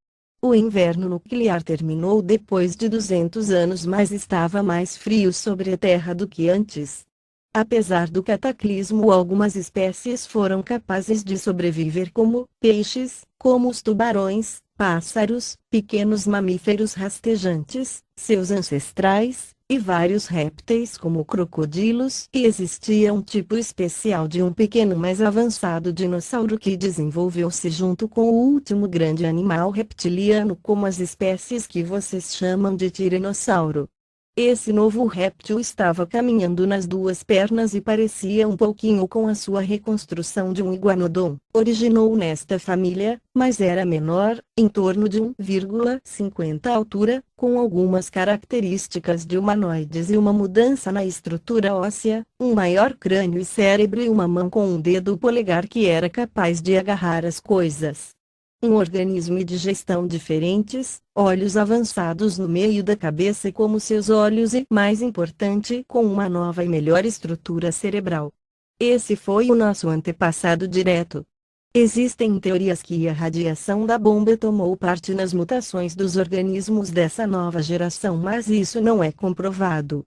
O inverno nuclear terminou depois de 200 anos, mas estava mais frio sobre a Terra do que antes. Apesar do cataclismo, algumas espécies foram capazes de sobreviver, como peixes, como os tubarões, pássaros, pequenos mamíferos rastejantes, seus ancestrais, e vários répteis como crocodilos, e existia um tipo especial de um pequeno mais avançado dinossauro que desenvolveu-se junto com o último grande animal reptiliano, como as espécies que vocês chamam de tiranossauro. Esse novo réptil estava caminhando nas duas pernas e parecia um pouquinho com a sua reconstrução de um iguanodon. Originou nesta família, mas era menor, em torno de 1,50 altura, com algumas características de humanoides e uma mudança na estrutura óssea, um maior crânio e cérebro e uma mão com um dedo polegar que era capaz de agarrar as coisas. Um organismo e digestão diferentes, olhos avançados no meio da cabeça como seus olhos e, mais importante, com uma nova e melhor estrutura cerebral. Esse foi o nosso antepassado direto. Existem teorias que a radiação da bomba tomou parte nas mutações dos organismos dessa nova geração, mas isso não é comprovado.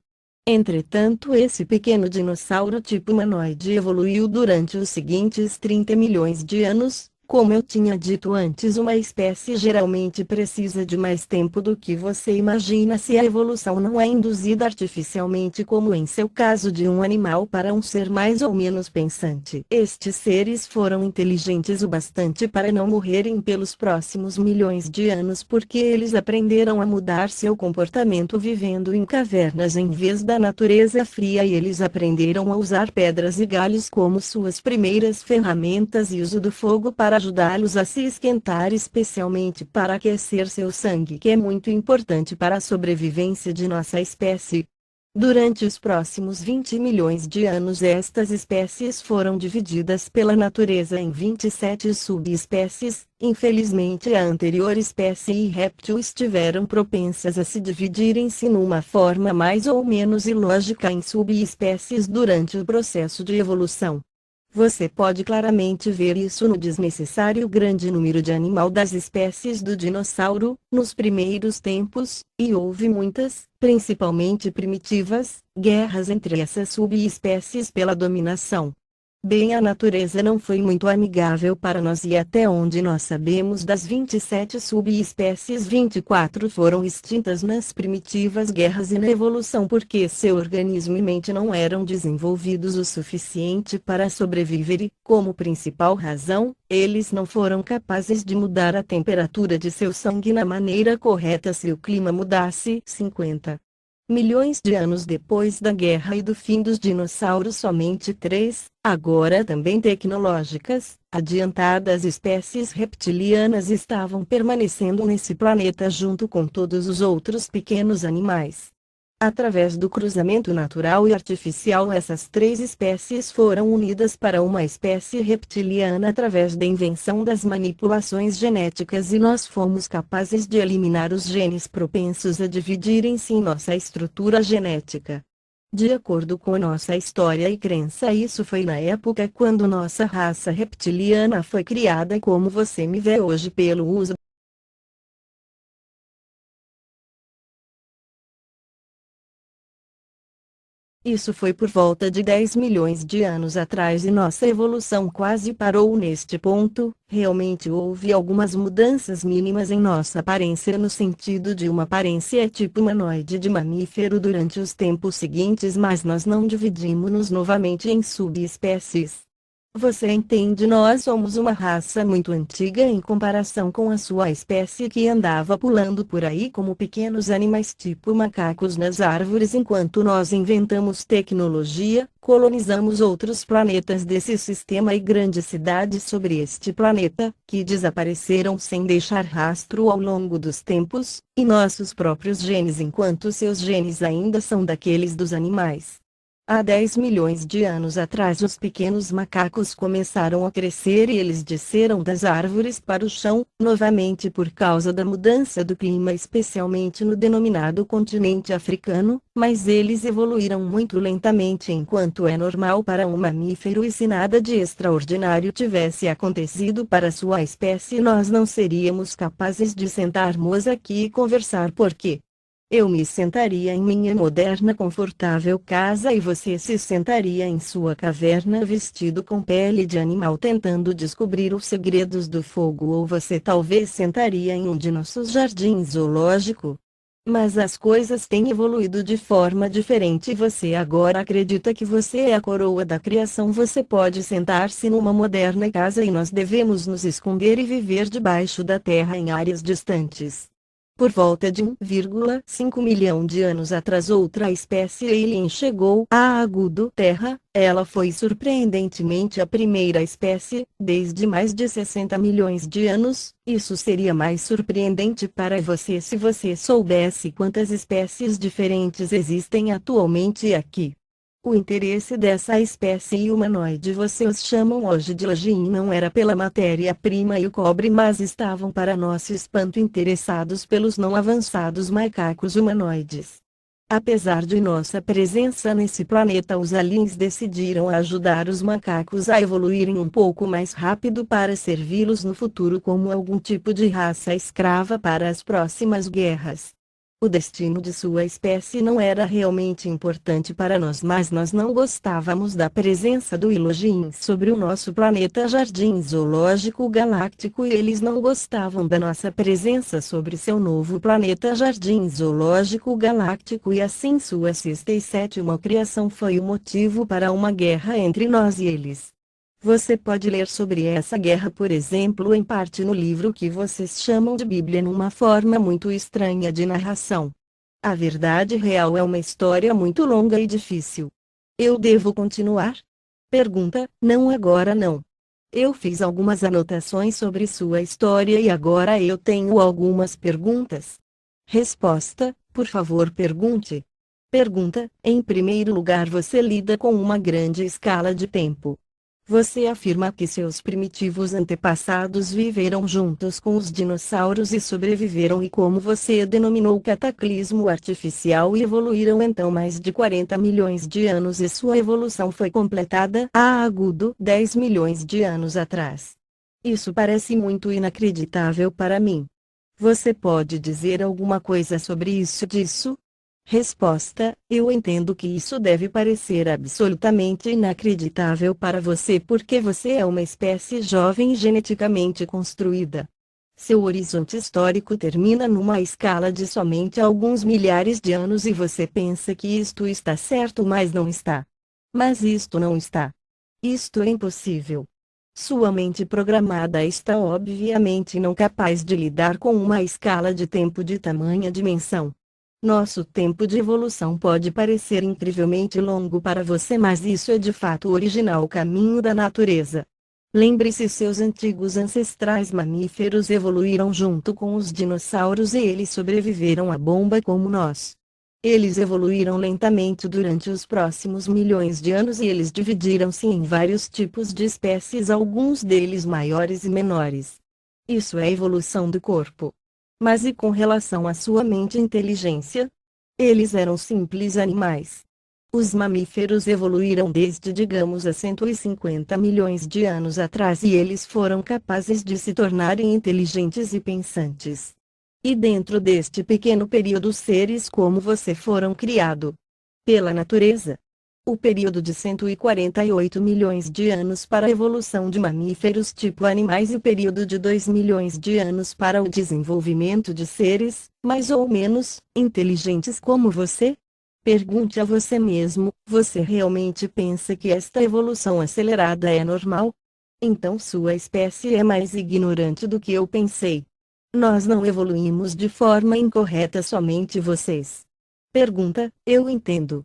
Entretanto, esse pequeno dinossauro tipo humanoide evoluiu durante os seguintes 30 milhões de anos. Como eu tinha dito antes, uma espécie geralmente precisa de mais tempo do que você imagina se a evolução não é induzida artificialmente, como em seu caso de um animal para um ser mais ou menos pensante. Estes seres foram inteligentes o bastante para não morrerem pelos próximos milhões de anos porque eles aprenderam a mudar seu comportamento vivendo em cavernas em vez da natureza fria, e eles aprenderam a usar pedras e galhos como suas primeiras ferramentas e uso do fogo para ajudá-los a se esquentar, especialmente para aquecer seu sangue, que é muito importante para a sobrevivência de nossa espécie. Durante os próximos 20 milhões de anos, estas espécies foram divididas pela natureza em 27 subespécies. Infelizmente, a anterior espécie e réptil estiveram propensas a se dividirem-se numa forma mais ou menos ilógica em subespécies durante o processo de evolução. Você pode claramente ver isso no desnecessário grande número de animal das espécies do dinossauro, nos primeiros tempos, e houve muitas, principalmente primitivas, guerras entre essas subespécies pela dominação. Bem, a natureza não foi muito amigável para nós e até onde nós sabemos das 27 subespécies 24 foram extintas nas primitivas guerras e na evolução porque seu organismo e mente não eram desenvolvidos o suficiente para sobreviver e, como principal razão, eles não foram capazes de mudar a temperatura de seu sangue na maneira correta se o clima mudasse. 50 milhões de anos depois da guerra e do fim dos dinossauros, somente três, agora também tecnológicas, adiantadas espécies reptilianas estavam permanecendo nesse planeta junto com todos os outros pequenos animais. Através do cruzamento natural e artificial, essas três espécies foram unidas para uma espécie reptiliana através da invenção das manipulações genéticas e nós fomos capazes de eliminar os genes propensos a dividirem-se em nossa estrutura genética. De acordo com nossa história e crença, isso foi na época quando nossa raça reptiliana foi criada como você me vê hoje pelo uso. Isso foi por volta de 10 milhões de anos atrás e nossa evolução quase parou neste ponto. Realmente houve algumas mudanças mínimas em nossa aparência no sentido de uma aparência tipo humanoide de mamífero durante os tempos seguintes, mas nós não dividimos-nos novamente em subespécies. Você entende? Nós somos uma raça muito antiga em comparação com a sua espécie que andava pulando por aí como pequenos animais tipo macacos nas árvores enquanto nós inventamos tecnologia, colonizamos outros planetas desse sistema e grandes cidades sobre este planeta, que desapareceram sem deixar rastro ao longo dos tempos, e nossos próprios genes enquanto seus genes ainda são daqueles dos animais. Há 10 milhões de anos atrás os pequenos macacos começaram a crescer e eles desceram das árvores para o chão, novamente por causa da mudança do clima especialmente no denominado continente africano, mas eles evoluíram muito lentamente enquanto é normal para um mamífero e se nada de extraordinário tivesse acontecido para sua espécie nós não seríamos capazes de sentarmos aqui e conversar porque eu me sentaria em minha moderna confortável casa e você se sentaria em sua caverna vestido com pele de animal tentando descobrir os segredos do fogo ou você talvez sentaria em um de nossos jardins zoológico. Mas as coisas têm evoluído de forma diferente e você agora acredita que você é a coroa da criação. Você pode sentar-se numa moderna casa e nós devemos nos esconder e viver debaixo da terra em áreas distantes. Por volta de 1,5 milhão de anos atrás outra espécie alien chegou à agudo Terra, ela foi surpreendentemente a primeira espécie, desde mais de 60 milhões de anos. Isso seria mais surpreendente para você se você soubesse quantas espécies diferentes existem atualmente aqui. O interesse dessa espécie humanoide vocês chamam hoje de Lajin não era pela matéria-prima e o cobre mas estavam para nosso espanto interessados pelos não avançados macacos humanoides. Apesar de nossa presença nesse planeta os aliens decidiram ajudar os macacos a evoluírem um pouco mais rápido para servi-los no futuro como algum tipo de raça escrava para as próximas guerras. O destino de sua espécie não era realmente importante para nós, mas nós não gostávamos da presença do Elohim sobre o nosso planeta Jardim Zoológico Galáctico e eles não gostavam da nossa presença sobre seu novo planeta Jardim Zoológico Galáctico e assim sua sexta e sétima criação foi o motivo para uma guerra entre nós e eles. Você pode ler sobre essa guerra por exemplo em parte no livro que vocês chamam de Bíblia numa forma muito estranha de narração. A verdade real é uma história muito longa e difícil. Eu devo continuar? Pergunta, não agora não. Eu fiz algumas anotações sobre sua história e agora eu tenho algumas perguntas. Resposta, por favor pergunte. Pergunta, em primeiro lugar você lida com uma grande escala de tempo. Você afirma que seus primitivos antepassados viveram juntos com os dinossauros e sobreviveram e como você denominou cataclismo artificial e evoluíram então mais de 40 milhões de anos e sua evolução foi completada a agudo 10 milhões de anos atrás. Isso parece muito inacreditável para mim. Você pode dizer alguma coisa sobre isso disso? Resposta: eu entendo que isso deve parecer absolutamente inacreditável para você porque você é uma espécie jovem geneticamente construída. Seu horizonte histórico termina numa escala de somente alguns milhares de anos e você pensa que isto está certo, mas não está. Mas isto não está. Isto é impossível. Sua mente programada está obviamente não capaz de lidar com uma escala de tempo de tamanha dimensão. Nosso tempo de evolução pode parecer incrivelmente longo para você, mas isso é de fato o original caminho da natureza. Lembre-se, seus antigos ancestrais mamíferos evoluíram junto com os dinossauros e eles sobreviveram à bomba como nós. Eles evoluíram lentamente durante os próximos milhões de anos e eles dividiram-se em vários tipos de espécies, alguns deles maiores e menores. Isso é a evolução do corpo. Mas e com relação à sua mente e inteligência? Eles eram simples animais. Os mamíferos evoluíram desde, digamos, há 150 milhões de anos atrás e eles foram capazes de se tornarem inteligentes e pensantes. E dentro deste pequeno período, seres como você foram criados pela natureza. O período de 148 milhões de anos para a evolução de mamíferos tipo animais e o período de 2 milhões de anos para o desenvolvimento de seres, mais ou menos, inteligentes como você? Pergunte a você mesmo: você realmente pensa que esta evolução acelerada é normal? Então sua espécie é mais ignorante do que eu pensei. Nós não evoluímos de forma incorreta, somente vocês. Pergunta: eu entendo.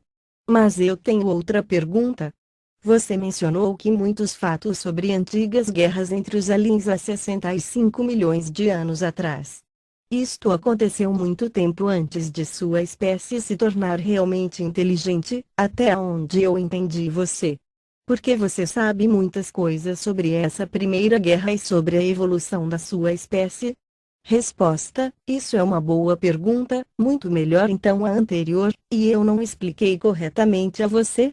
Mas eu tenho outra pergunta. Você mencionou que muitos fatos sobre antigas guerras entre os aliens há 65 milhões de anos atrás. Isto aconteceu muito tempo antes de sua espécie se tornar realmente inteligente, até onde eu entendi você. Porque você sabe muitas coisas sobre essa primeira guerra e sobre a evolução da sua espécie? Resposta: isso é uma boa pergunta, muito melhor então a anterior, e eu não expliquei corretamente a você?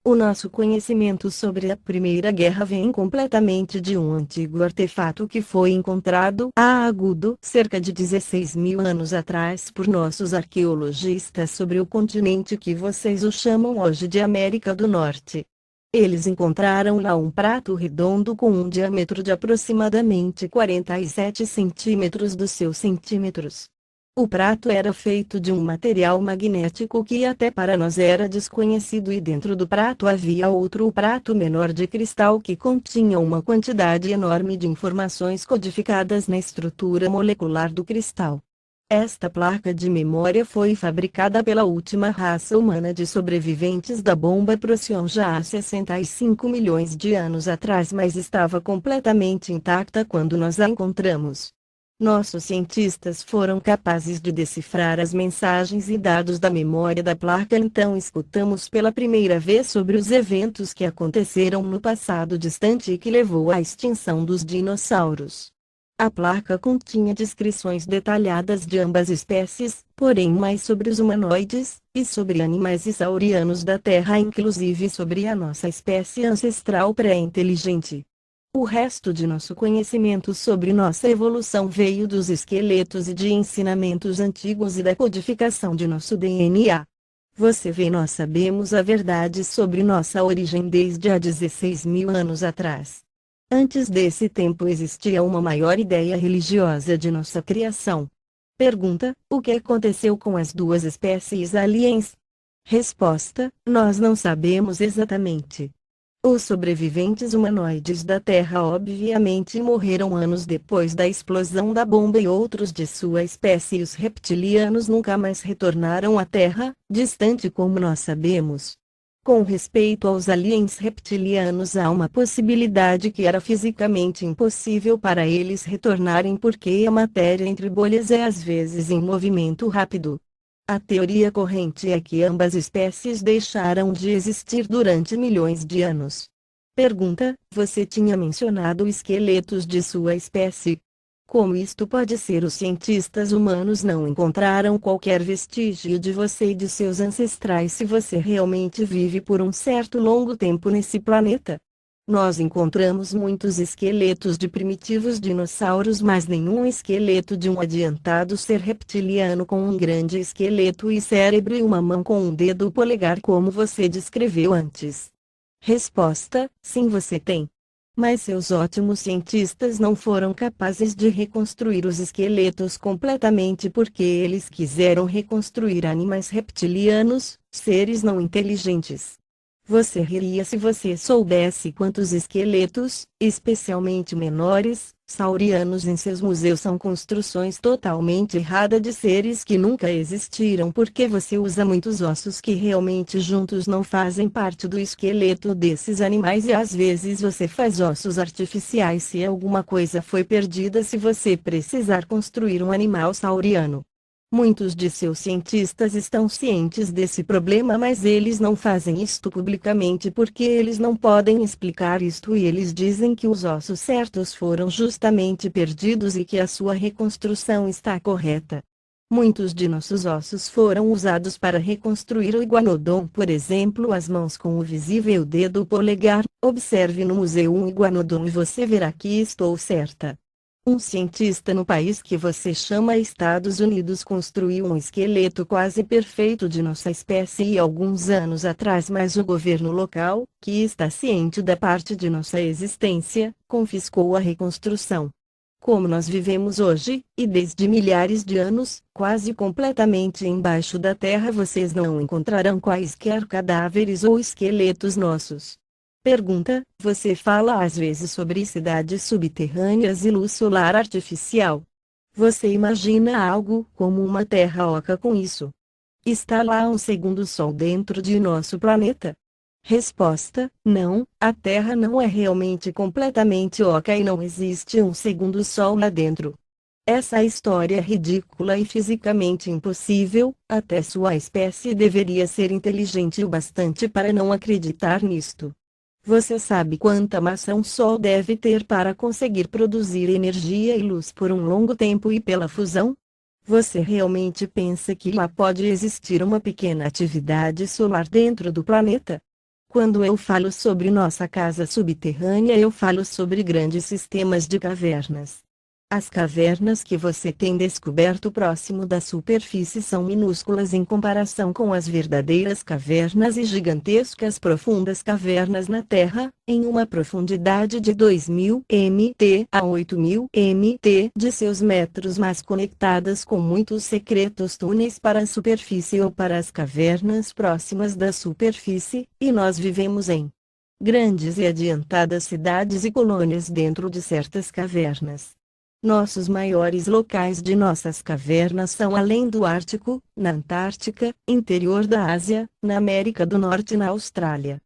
O nosso conhecimento sobre a Primeira Guerra vem completamente de um antigo artefato que foi encontrado a agudo cerca de 16 mil anos atrás por nossos arqueologistas sobre o continente que vocês o chamam hoje de América do Norte. Eles encontraram lá um prato redondo com um diâmetro de aproximadamente 47 centímetros dos seus centímetros. O prato era feito de um material magnético que até para nós era desconhecido e dentro do prato havia outro prato menor de cristal que continha uma quantidade enorme de informações codificadas na estrutura molecular do cristal. Esta placa de memória foi fabricada pela última raça humana de sobreviventes da bomba Procyon já há 65 milhões de anos atrás, mas estava completamente intacta quando nós a encontramos. Nossos cientistas foram capazes de decifrar as mensagens e dados da memória da placa, então escutamos pela primeira vez sobre os eventos que aconteceram no passado distante e que levou à extinção dos dinossauros. A placa continha descrições detalhadas de ambas espécies, porém mais sobre os humanoides, e sobre animais e saurianos da Terra, inclusive sobre a nossa espécie ancestral pré-inteligente. O resto de nosso conhecimento sobre nossa evolução veio dos esqueletos e de ensinamentos antigos e da codificação de nosso DNA. Você vê, nós sabemos a verdade sobre nossa origem desde há 16 mil anos atrás. Antes desse tempo existia uma maior ideia religiosa de nossa criação. Pergunta: o que aconteceu com as duas espécies aliens? Resposta: nós não sabemos exatamente. Os sobreviventes humanoides da Terra obviamente morreram anos depois da explosão da bomba e outros de sua espécie e os reptilianos nunca mais retornaram à Terra, distante como nós sabemos. Com respeito aos aliens reptilianos, há uma possibilidade que era fisicamente impossível para eles retornarem porque a matéria entre bolhas é às vezes em movimento rápido. A teoria corrente é que ambas espécies deixaram de existir durante milhões de anos. Pergunta: você tinha mencionado esqueletos de sua espécie. Como isto pode ser? Os cientistas humanos não encontraram qualquer vestígio de você e de seus ancestrais se você realmente vive por um certo longo tempo nesse planeta. Nós encontramos muitos esqueletos de primitivos dinossauros, mas nenhum esqueleto de um adiantado ser reptiliano com um grande esqueleto e cérebro e uma mão com um dedo polegar como você descreveu antes. Resposta: sim, você tem. Mas seus ótimos cientistas não foram capazes de reconstruir os esqueletos completamente porque eles quiseram reconstruir animais reptilianos, seres não inteligentes. Você riria se você soubesse quantos esqueletos, especialmente menores, saurianos em seus museus são construções totalmente erradas de seres que nunca existiram porque você usa muitos ossos que realmente juntos não fazem parte do esqueleto desses animais e às vezes você faz ossos artificiais se alguma coisa foi perdida se você precisar construir um animal sauriano. Muitos de seus cientistas estão cientes desse problema, mas eles não fazem isto publicamente porque eles não podem explicar isto e eles dizem que os ossos certos foram justamente perdidos e que a sua reconstrução está correta. Muitos de nossos ossos foram usados para reconstruir o iguanodon, por exemplo, as mãos com o visível dedo polegar. Observe no museu um iguanodon e você verá que estou certa. Um cientista no país que você chama Estados Unidos construiu um esqueleto quase perfeito de nossa espécie alguns anos atrás, mas o governo local, que está ciente da parte de nossa existência, confiscou a reconstrução. Como nós vivemos hoje, e desde milhares de anos, quase completamente embaixo da terra, vocês não encontrarão quaisquer cadáveres ou esqueletos nossos. Pergunta: você fala às vezes sobre cidades subterrâneas e luz solar artificial. Você imagina algo como uma terra oca com isso? Está lá um segundo sol dentro de nosso planeta? Resposta: não, a Terra não é realmente completamente oca e não existe um segundo sol lá dentro. Essa história é ridícula e fisicamente impossível, até sua espécie deveria ser inteligente o bastante para não acreditar nisto. Você sabe quanta massa um Sol deve ter para conseguir produzir energia e luz por um longo tempo e pela fusão? Você realmente pensa que lá pode existir uma pequena atividade solar dentro do planeta? Quando eu falo sobre nossa casa subterrânea, eu falo sobre grandes sistemas de cavernas. As cavernas que você tem descoberto próximo da superfície são minúsculas em comparação com as verdadeiras cavernas e gigantescas profundas cavernas na Terra, em uma profundidade de 2.000 mt a 8.000 mt de seus metros, mas conectadas com muitos secretos túneis para a superfície ou para as cavernas próximas da superfície, e nós vivemos em grandes e adiantadas cidades e colônias dentro de certas cavernas. Nossos maiores locais de nossas cavernas são além do Ártico, na Antártica, interior da Ásia, na América do Norte e na Austrália.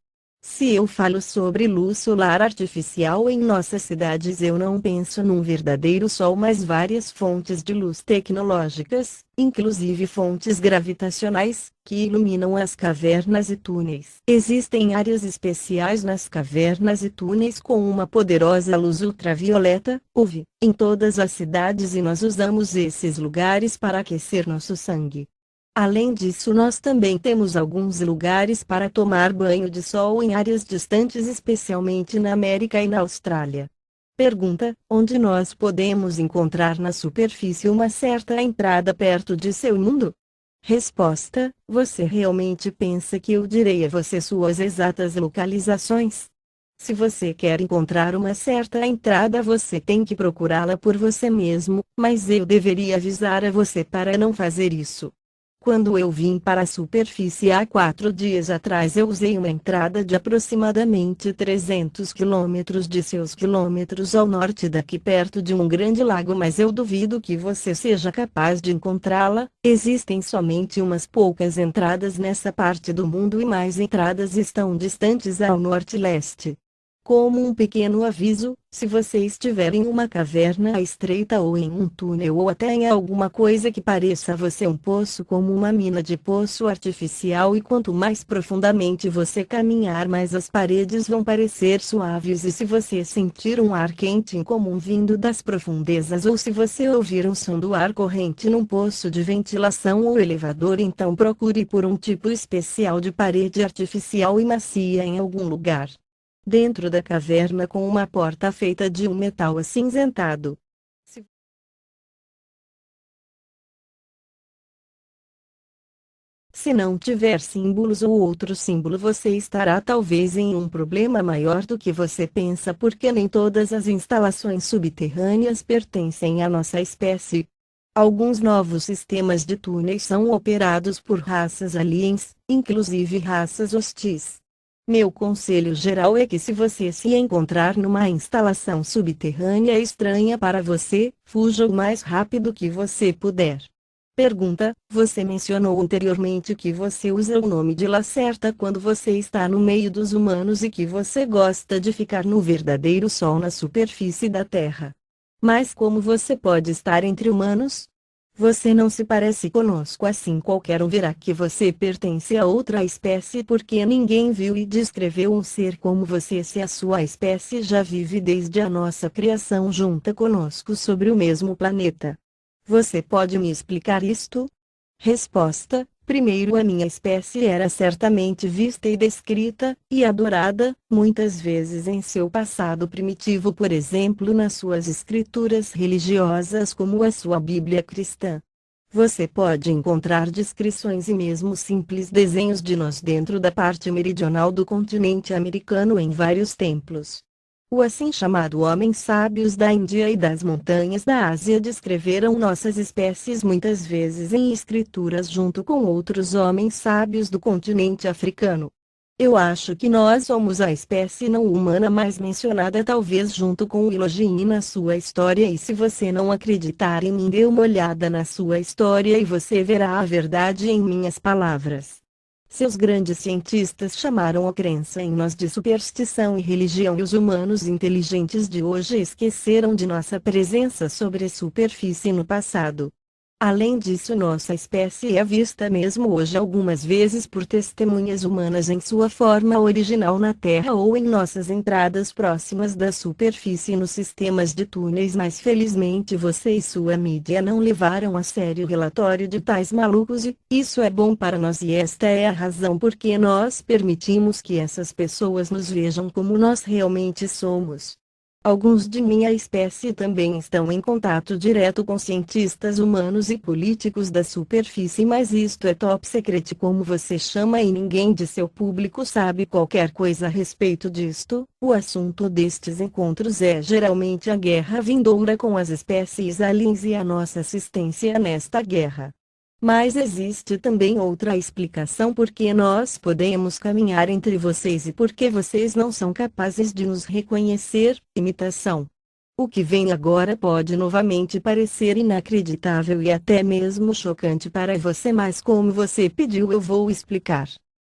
Se eu falo sobre luz solar artificial em nossas cidades, eu não penso num verdadeiro sol, mas várias fontes de luz tecnológicas, inclusive fontes gravitacionais, que iluminam as cavernas e túneis. Existem áreas especiais nas cavernas e túneis com uma poderosa luz ultravioleta, UV, em todas as cidades, e nós usamos esses lugares para aquecer nosso sangue. Além disso, nós também temos alguns lugares para tomar banho de sol em áreas distantes, especialmente na América e na Austrália. Pergunta: onde nós podemos encontrar na superfície uma certa entrada perto de seu mundo? Resposta: você realmente pensa que eu direi a você suas exatas localizações? Se você quer encontrar uma certa entrada, você tem que procurá-la por você mesmo, mas eu deveria avisar a você para não fazer isso. Quando eu vim para a superfície há 4 dias atrás, eu usei uma entrada de aproximadamente 300 quilômetros de seus quilômetros ao norte daqui, perto de um grande lago, mas eu duvido que você seja capaz de encontrá-la. Existem somente umas poucas entradas nessa parte do mundo e mais entradas estão distantes ao norte e leste. Como um pequeno aviso, se você estiver em uma caverna estreita ou em um túnel ou até em alguma coisa que pareça a você um poço como uma mina de poço artificial, e quanto mais profundamente você caminhar, mais as paredes vão parecer suaves, e se você sentir um ar quente incomum vindo das profundezas, ou se você ouvir um som do ar corrente num poço de ventilação ou elevador, então procure por um tipo especial de parede artificial e macia em algum lugar dentro da caverna com uma porta feita de um metal acinzentado. Se não tiver símbolos ou outro símbolo, você estará talvez em um problema maior do que você pensa, porque nem todas as instalações subterrâneas pertencem à nossa espécie. Alguns novos sistemas de túneis são operados por raças aliens, inclusive raças hostis. Meu conselho geral é que, se você se encontrar numa instalação subterrânea estranha para você, fuja o mais rápido que você puder. Pergunta: você mencionou anteriormente que você usa o nome de Lacerta quando você está no meio dos humanos e que você gosta de ficar no verdadeiro sol na superfície da Terra. Mas como você pode estar entre humanos? Você não se parece conosco, assim qualquer um verá que você pertence a outra espécie, porque ninguém viu e descreveu um ser como você se a sua espécie já vive desde a nossa criação junta conosco sobre o mesmo planeta. Você pode me explicar isto? Resposta: primeiro, a minha espécie era certamente vista e descrita, e adorada, muitas vezes em seu passado primitivo, por exemplo nas suas escrituras religiosas como a sua Bíblia cristã. Você pode encontrar descrições e mesmo simples desenhos de nós dentro da parte meridional do continente americano em vários templos. O assim chamado homens sábios da Índia e das montanhas da Ásia descreveram nossas espécies muitas vezes em escrituras junto com outros homens sábios do continente africano. Eu acho que nós somos a espécie não humana mais mencionada, talvez junto com o Elohim na sua história, e se você não acreditar em mim, dê uma olhada na sua história e você verá a verdade em minhas palavras. Seus grandes cientistas chamaram a crença em nós de superstição e religião, e os humanos inteligentes de hoje esqueceram de nossa presença sobre a superfície no passado. Além disso, nossa espécie é vista mesmo hoje algumas vezes por testemunhas humanas em sua forma original na Terra ou em nossas entradas próximas da superfície nos sistemas de túneis, mas felizmente você e sua mídia não levaram a sério o relatório de tais malucos, e isso é bom para nós, e esta é a razão por que nós permitimos que essas pessoas nos vejam como nós realmente somos. Alguns de minha espécie também estão em contato direto com cientistas humanos e políticos da superfície, mas isto é top secret, como você chama, e ninguém de seu público sabe qualquer coisa a respeito disto. O assunto destes encontros é geralmente a guerra vindoura com as espécies aliens e a nossa assistência nesta guerra. Mas existe também outra explicação por que nós podemos caminhar entre vocês e por que vocês não são capazes de nos reconhecer: imitação. O que vem agora pode novamente parecer inacreditável e até mesmo chocante para você, mas como você pediu, eu vou explicar.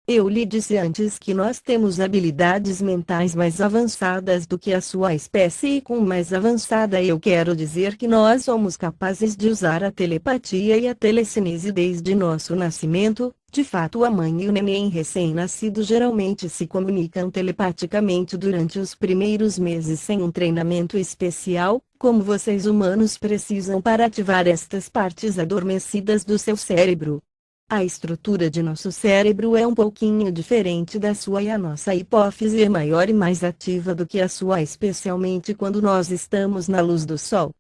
Eu lhe disse antes que nós temos habilidades mentais mais avançadas do que a sua espécie, e com mais avançada eu quero dizer que nós somos capazes de usar a telepatia e a telecinese desde nosso nascimento. De fato, a mãe e o neném recém-nascido geralmente se comunicam telepaticamente durante os primeiros meses sem um treinamento especial, como vocês humanos precisam para ativar estas partes adormecidas do seu cérebro. A estrutura de nosso cérebro é um pouquinho diferente da sua, e a nossa hipófise é maior e mais ativa do que a sua, especialmente quando nós estamos na luz do sol.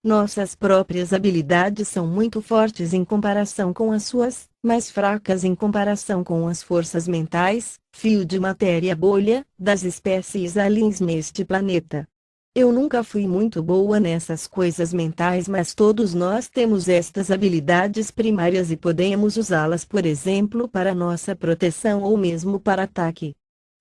Nossas próprias habilidades são muito fortes em comparação com as suas, mas fracas em comparação com as forças mentais, fio de matéria bolha, das espécies aliens neste planeta. Eu nunca fui muito boa nessas coisas mentais, mas todos nós temos estas habilidades primárias e podemos usá-las, por exemplo, para nossa proteção ou mesmo para ataque.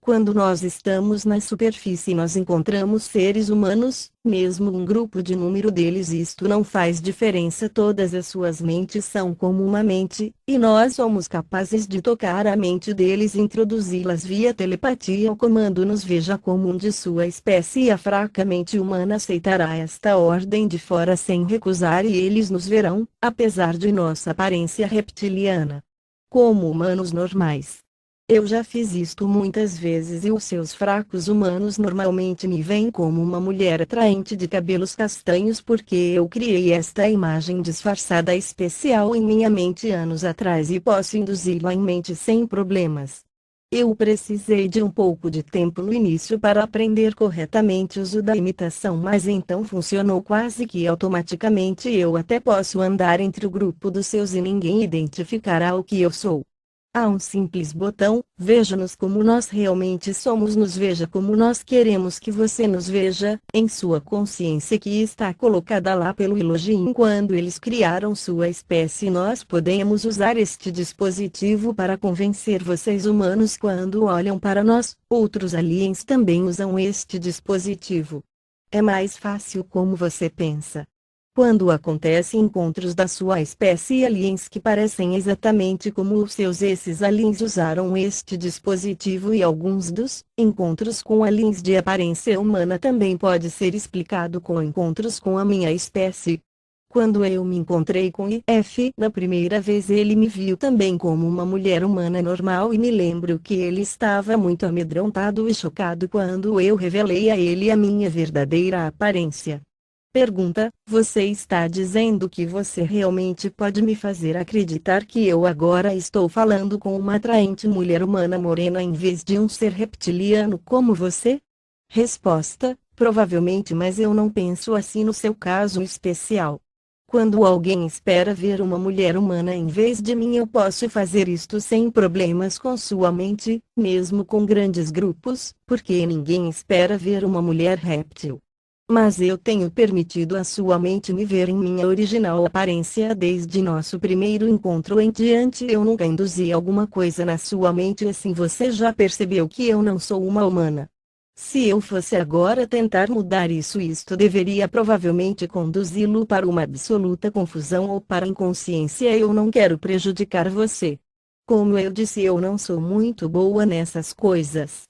Quando nós estamos na superfície nós encontramos seres humanos, mesmo um grupo de número deles, isto não faz diferença, todas as suas mentes são como uma mente, e nós somos capazes de tocar a mente deles e introduzi-las via telepatia. O comando nos veja como um de sua espécie e a fraca mente humana aceitará esta ordem de fora sem recusar e eles nos verão, apesar de nossa aparência reptiliana, como humanos normais. Eu já fiz isto muitas vezes e os seus fracos humanos normalmente me veem como uma mulher atraente de cabelos castanhos porque eu criei esta imagem disfarçada especial em minha mente anos atrás e posso induzi-la em mente sem problemas. Eu precisei de um pouco de tempo no início para aprender corretamente o uso da imitação, mas então funcionou quase que automaticamente. Eu até posso andar entre o grupo dos seus e ninguém identificará o que eu sou. Há um simples botão, veja-nos como nós realmente somos, nos veja como nós queremos que você nos veja, em sua consciência que está colocada lá pelo Elohim. Quando eles criaram sua espécie nós podemos usar este dispositivo para convencer vocês humanos quando olham para nós, outros aliens também usam este dispositivo. É mais fácil como você pensa. Quando acontecem encontros da sua espécie e aliens que parecem exatamente como os seus, esses aliens usaram este dispositivo e alguns dos encontros com aliens de aparência humana também pode ser explicado com encontros com a minha espécie. Quando eu me encontrei com IF na primeira vez ele me viu também como uma mulher humana normal e me lembro que ele estava muito amedrontado e chocado quando eu revelei a ele a minha verdadeira aparência. Pergunta: você está dizendo que você realmente pode me fazer acreditar que eu agora estou falando com uma atraente mulher humana morena em vez de um ser reptiliano como você? Resposta: provavelmente, mas eu não penso assim no seu caso especial. Quando alguém espera ver uma mulher humana em vez de mim, eu posso fazer isto sem problemas com sua mente, mesmo com grandes grupos, porque ninguém espera ver uma mulher réptil. Mas eu tenho permitido a sua mente me ver em minha original aparência desde nosso primeiro encontro em diante. Eu nunca induzi alguma coisa na sua mente assim. Você já percebeu que eu não sou uma humana. Se eu fosse agora tentar mudar isso, isto deveria provavelmente conduzi-lo para uma absoluta confusão ou para a inconsciência. Eu não quero prejudicar você. Como eu disse, eu não sou muito boa nessas coisas.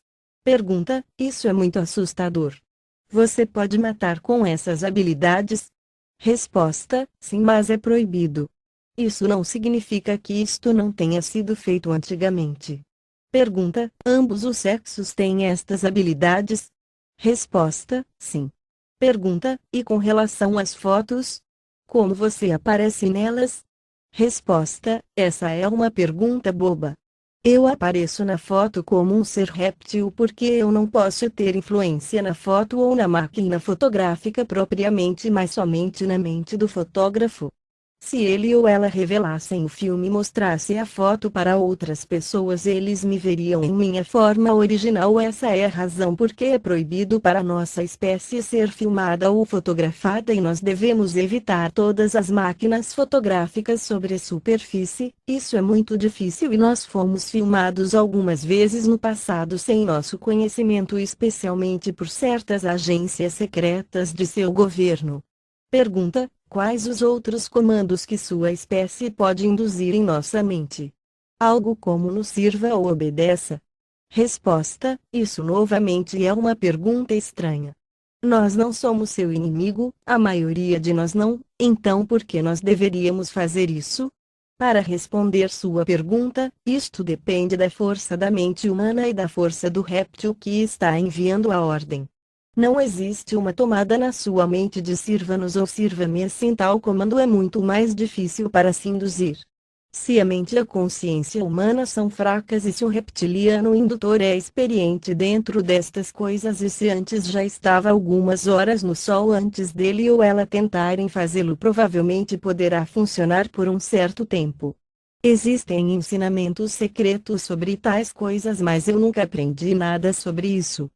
Pergunta: isso é muito assustador. Você pode matar com essas habilidades? Resposta: sim, mas é proibido. Isso não significa que isto não tenha sido feito antigamente. Pergunta: ambos os sexos têm estas habilidades? Resposta: sim. Pergunta: e com relação às fotos? Como você aparece nelas? Resposta: essa é uma pergunta boba. Eu apareço na foto como um ser réptil porque eu não posso ter influência na foto ou na máquina fotográfica propriamente, mas somente na mente do fotógrafo. Se ele ou ela revelassem o filme e mostrasse a foto para outras pessoas, eles me veriam em minha forma original. Essa é a razão porque é proibido para nossa espécie ser filmada ou fotografada e nós devemos evitar todas as máquinas fotográficas sobre a superfície. Isso é muito difícil e nós fomos filmados algumas vezes no passado sem nosso conhecimento, especialmente por certas agências secretas de seu governo. Pergunta: quais os outros comandos que sua espécie pode induzir em nossa mente? Algo como nos sirva ou obedeça? Resposta: isso novamente é uma pergunta estranha. Nós não somos seu inimigo, a maioria de nós não, então por que nós deveríamos fazer isso? Para responder sua pergunta, isto depende da força da mente humana e da força do réptil que está enviando a ordem. Não existe uma tomada na sua mente de sirva-nos ou sirva-me assim. Tal comando é muito mais difícil para se induzir. Se a mente e a consciência humana são fracas e se o reptiliano indutor é experiente dentro destas coisas e se antes já estava algumas horas no sol antes dele ou ela tentarem fazê-lo, provavelmente poderá funcionar por um certo tempo. Existem ensinamentos secretos sobre tais coisas, mas eu nunca aprendi nada sobre isso.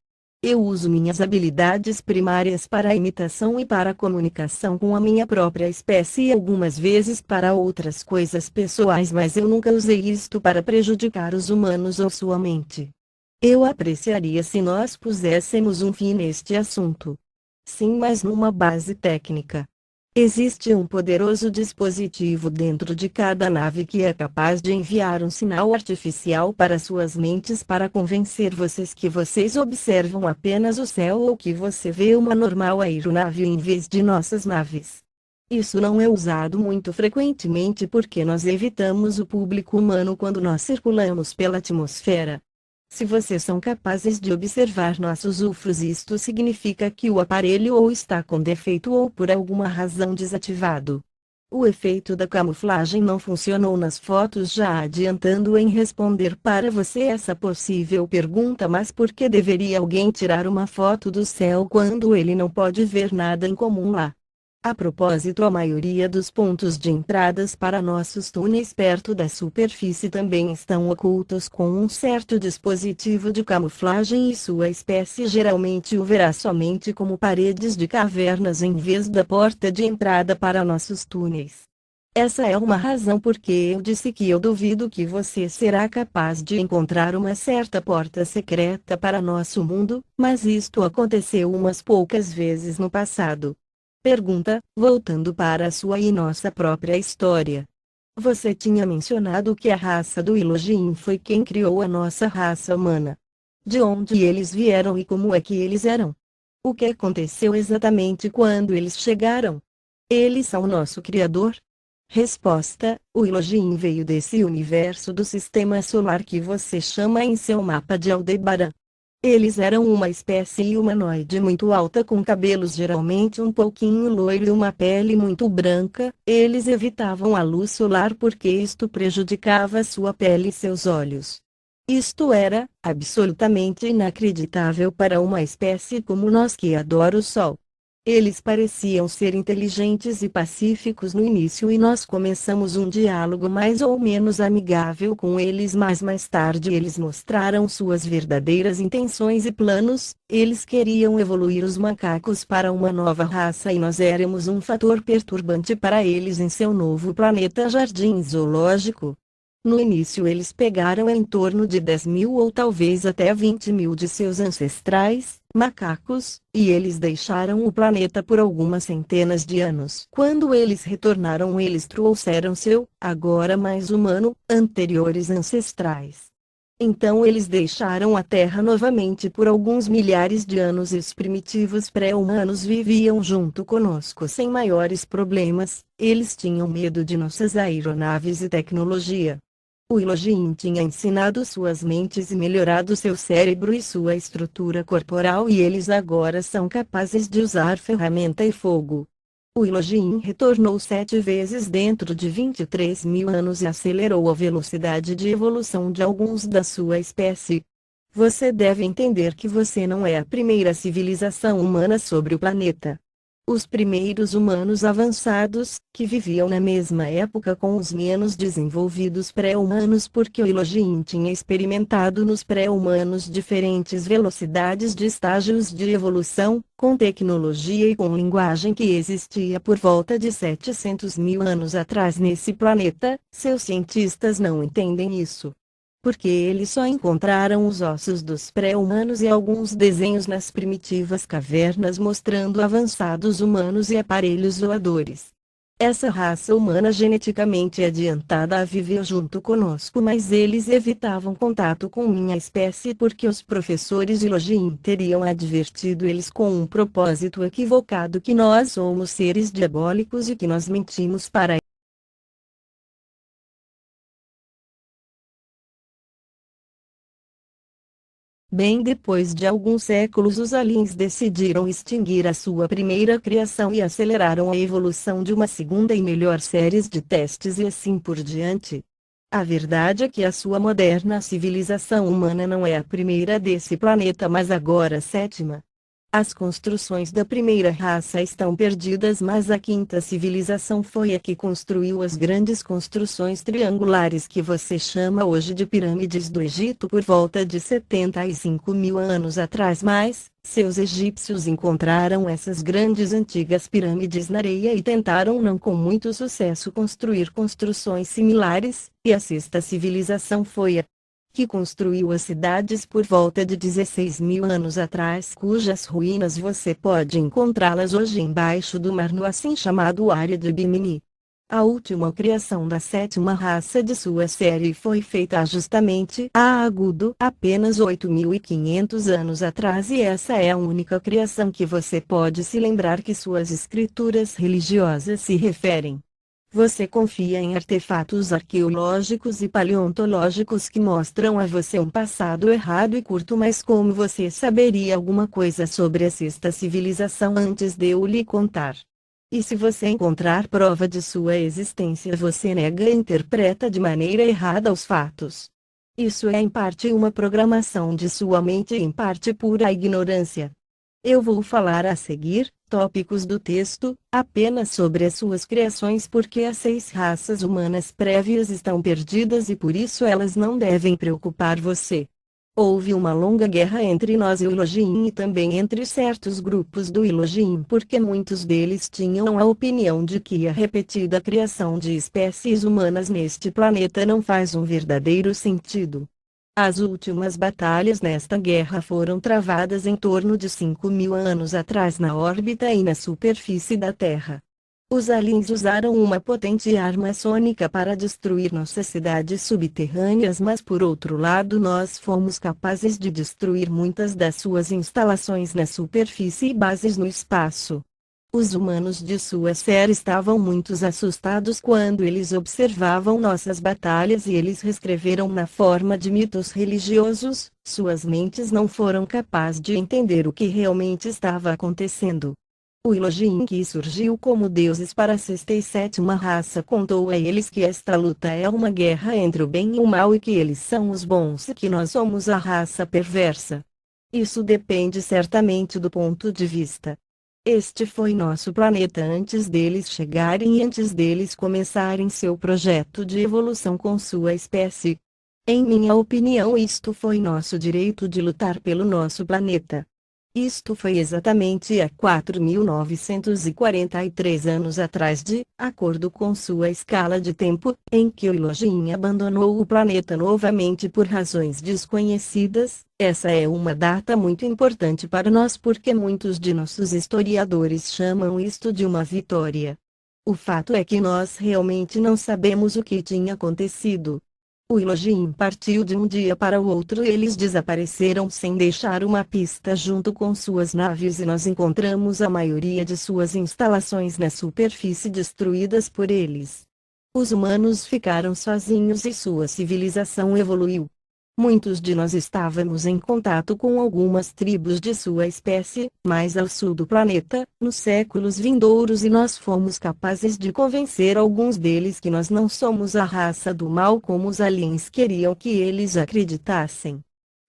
Eu uso minhas habilidades primárias para a imitação e para a comunicação com a minha própria espécie e algumas vezes para outras coisas pessoais, mas eu nunca usei isto para prejudicar os humanos ou sua mente. Eu apreciaria se nós puséssemos um fim neste assunto. Sim, mas numa base técnica. Existe um poderoso dispositivo dentro de cada nave que é capaz de enviar um sinal artificial para suas mentes para convencer vocês que vocês observam apenas o céu ou que você vê uma normal aeronave em vez de nossas naves. Isso não é usado muito frequentemente porque nós evitamos o público humano quando nós circulamos pela atmosfera. Se vocês são capazes de observar nossos UFOs, isto significa que o aparelho ou está com defeito ou por alguma razão desativado. O efeito da camuflagem não funcionou nas fotos, já adiantando em responder para você essa possível pergunta, mas por que deveria alguém tirar uma foto do céu quando ele não pode ver nada em comum lá? A propósito, a maioria dos pontos de entradas para nossos túneis perto da superfície também estão ocultos com um certo dispositivo de camuflagem e sua espécie geralmente o verá somente como paredes de cavernas em vez da porta de entrada para nossos túneis. Essa é uma razão porque eu disse que eu duvido que você será capaz de encontrar uma certa porta secreta para nosso mundo, mas isto aconteceu umas poucas vezes no passado. Pergunta, voltando para a sua e nossa própria história. Você tinha mencionado que a raça do Elohim foi quem criou a nossa raça humana. De onde eles vieram e como é que eles eram? O que aconteceu exatamente quando eles chegaram? Eles são nosso Criador? Resposta: o Elohim veio desse universo do sistema solar que você chama em seu mapa de Aldebaran. Eles eram uma espécie humanoide muito alta com cabelos geralmente um pouquinho loiro e uma pele muito branca. Eles evitavam a luz solar porque isto prejudicava sua pele e seus olhos. Isto era absolutamente inacreditável para uma espécie como nós que adora o sol. Eles pareciam ser inteligentes e pacíficos no início e nós começamos um diálogo mais ou menos amigável com eles, mas mais tarde eles mostraram suas verdadeiras intenções e planos. Eles queriam evoluir os macacos para uma nova raça e nós éramos um fator perturbante para eles em seu novo planeta jardim zoológico. No início eles pegaram em torno de 10.000 ou talvez até 20.000 de seus ancestrais, macacos, e eles deixaram o planeta por algumas centenas de anos. Quando eles retornaram, eles trouxeram seu, agora mais humano, anteriores ancestrais. Então eles deixaram a Terra novamente por alguns milhares de anos e os primitivos pré-humanos viviam junto conosco sem maiores problemas. Eles tinham medo de nossas aeronaves e tecnologia. O Elohim tinha ensinado suas mentes e melhorado seu cérebro e sua estrutura corporal e eles agora são capazes de usar ferramenta e fogo. O Elohim retornou 7 vezes dentro de 23.000 anos e acelerou a velocidade de evolução de alguns da sua espécie. Você deve entender que você não é a primeira civilização humana sobre o planeta. Os primeiros humanos avançados, que viviam na mesma época com os menos desenvolvidos pré-humanos porque o Elohim tinha experimentado nos pré-humanos diferentes velocidades de estágios de evolução, com tecnologia e com linguagem que existia por volta de 700.000 anos atrás nesse planeta. Seus cientistas não entendem isso. Porque eles só encontraram os ossos dos pré-humanos e alguns desenhos nas primitivas cavernas mostrando avançados humanos e aparelhos voadores. Essa raça humana geneticamente adiantada viveu junto conosco, mas eles evitavam contato com minha espécie porque os professores Elohim teriam advertido eles com um propósito equivocado que nós somos seres diabólicos e que nós mentimos para eles. Bem depois de alguns séculos, os aliens decidiram extinguir a sua primeira criação e aceleraram a evolução de uma segunda e melhor séries de testes e assim por diante. A verdade é que a sua moderna civilização humana não é a primeira desse planeta, mas agora a sétima. As construções da primeira raça estão perdidas, mas a quinta civilização foi a que construiu as grandes construções triangulares que você chama hoje de pirâmides do Egito por volta de 75.000 anos atrás. Mas, seus egípcios encontraram essas grandes antigas pirâmides na areia e tentaram não com muito sucesso construir construções similares, e a sexta civilização foi a que construiu as cidades por volta de 16 mil anos atrás, cujas ruínas você pode encontrá-las hoje embaixo do mar no assim chamado Área de Bimini. A última criação da sétima raça de sua série foi feita justamente a Agudo apenas 8.500 anos atrás, e essa é a única criação que você pode se lembrar que suas escrituras religiosas se referem. Você confia em artefatos arqueológicos e paleontológicos que mostram a você um passado errado e curto, mas como você saberia alguma coisa sobre a sexta civilização antes de eu lhe contar? E se você encontrar prova de sua existência, você nega e interpreta de maneira errada os fatos. Isso é em parte uma programação de sua mente e em parte pura ignorância. Eu vou falar a seguir, tópicos do texto, apenas sobre as suas criações, porque as 6 raças humanas prévias estão perdidas e por isso elas não devem preocupar você. Houve uma longa guerra entre nós e o Elohim, e também entre certos grupos do Elohim, porque muitos deles tinham a opinião de que a repetida criação de espécies humanas neste planeta não faz um verdadeiro sentido. As últimas batalhas nesta guerra foram travadas em torno de 5.000 anos atrás na órbita e na superfície da Terra. Os aliens usaram uma potente arma sônica para destruir nossas cidades subterrâneas, mas por outro lado nós fomos capazes de destruir muitas das suas instalações na superfície e bases no espaço. Os humanos de sua série estavam muito assustados quando eles observavam nossas batalhas e eles reescreveram na forma de mitos religiosos. Suas mentes não foram capazes de entender o que realmente estava acontecendo. O Elohim, que surgiu como deuses para a sexta e sétima raça, contou a eles que esta luta é uma guerra entre o bem e o mal e que eles são os bons e que nós somos a raça perversa. Isso depende certamente do ponto de vista. Este foi nosso planeta antes deles chegarem e antes deles começarem seu projeto de evolução com sua espécie. Em minha opinião, isto foi nosso direito de lutar pelo nosso planeta. Isto foi exatamente há 4.943 anos atrás, de acordo com sua escala de tempo, em que o Elohim abandonou o planeta novamente por razões desconhecidas. Essa é uma data muito importante para nós porque muitos de nossos historiadores chamam isto de uma vitória. O fato é que nós realmente não sabemos o que tinha acontecido. O Elohim partiu de um dia para o outro e eles desapareceram sem deixar uma pista junto com suas naves, e nós encontramos a maioria de suas instalações na superfície destruídas por eles. Os humanos ficaram sozinhos e sua civilização evoluiu. Muitos de nós estávamos em contato com algumas tribos de sua espécie, mais ao sul do planeta, nos séculos vindouros, e nós fomos capazes de convencer alguns deles que nós não somos a raça do mal como os aliens queriam que eles acreditassem.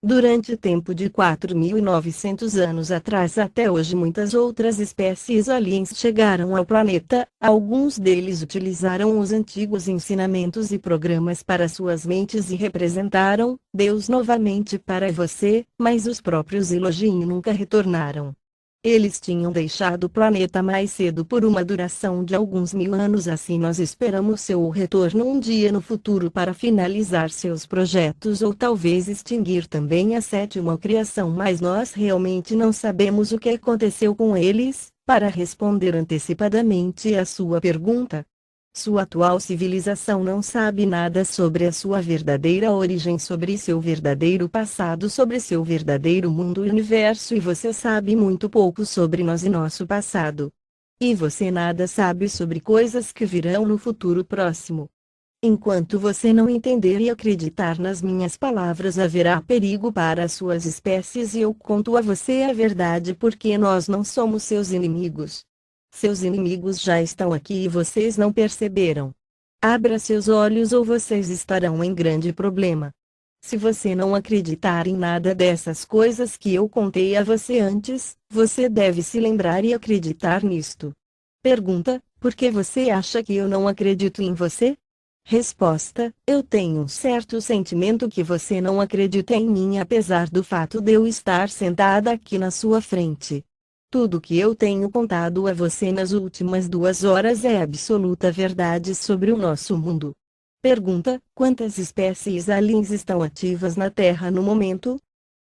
Durante o tempo de 4.900 anos atrás até hoje, muitas outras espécies aliens chegaram ao planeta. Alguns deles utilizaram os antigos ensinamentos e programas para suas mentes e representaram Deus novamente para você, mas os próprios Elohim nunca retornaram. Eles tinham deixado o planeta mais cedo por uma duração de alguns mil anos, assim nós esperamos seu retorno um dia no futuro para finalizar seus projetos ou talvez extinguir também a sétima criação, mas nós realmente não sabemos o que aconteceu com eles. Para responder antecipadamente a sua pergunta, sua atual civilização não sabe nada sobre a sua verdadeira origem, sobre seu verdadeiro passado, sobre seu verdadeiro mundo e universo, e você sabe muito pouco sobre nós e nosso passado. E você nada sabe sobre coisas que virão no futuro próximo. Enquanto você não entender e acreditar nas minhas palavras, haverá perigo para as suas espécies, e eu conto a você a verdade porque nós não somos seus inimigos. Seus inimigos já estão aqui e vocês não perceberam. Abra seus olhos ou vocês estarão em grande problema. Se você não acreditar em nada dessas coisas que eu contei a você antes, você deve se lembrar e acreditar nisto. Pergunta: por que você acha que eu não acredito em você? Resposta: eu tenho um certo sentimento que você não acredita em mim, apesar do fato de eu estar sentada aqui na sua frente. Tudo que eu tenho contado a você nas últimas 2 horas é absoluta verdade sobre o nosso mundo. Pergunta: quantas espécies aliens estão ativas na Terra no momento?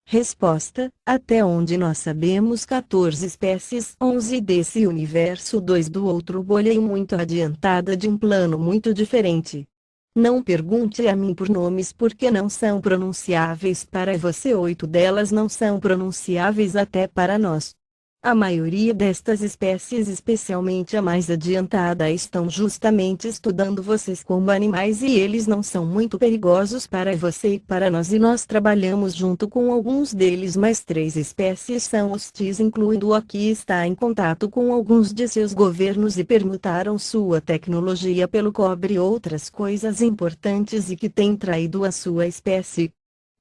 Resposta: até onde nós sabemos 14 espécies, 11 desse universo, 2 do outro bolha e muito adiantada de um plano muito diferente. Não pergunte a mim por nomes porque não são pronunciáveis para você, 8 delas não são pronunciáveis até para nós. A maioria destas espécies, especialmente a mais adiantada, estão justamente estudando vocês como animais e eles não são muito perigosos para você e para nós e nós trabalhamos junto com alguns deles, mas 3 espécies são hostis, incluindo a que está em contato com alguns de seus governos e permutaram sua tecnologia pelo cobre e outras coisas importantes e que têm traído a sua espécie.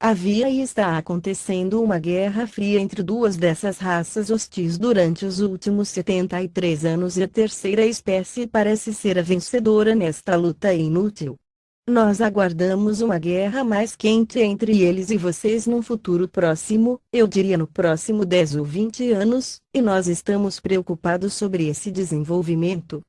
Havia e está acontecendo uma guerra fria entre duas dessas raças hostis durante os últimos 73 anos e a terceira espécie parece ser a vencedora nesta luta inútil. Nós aguardamos uma guerra mais quente entre eles e vocês num futuro próximo, eu diria no próximo 10 ou 20 anos, e nós estamos preocupados sobre esse desenvolvimento.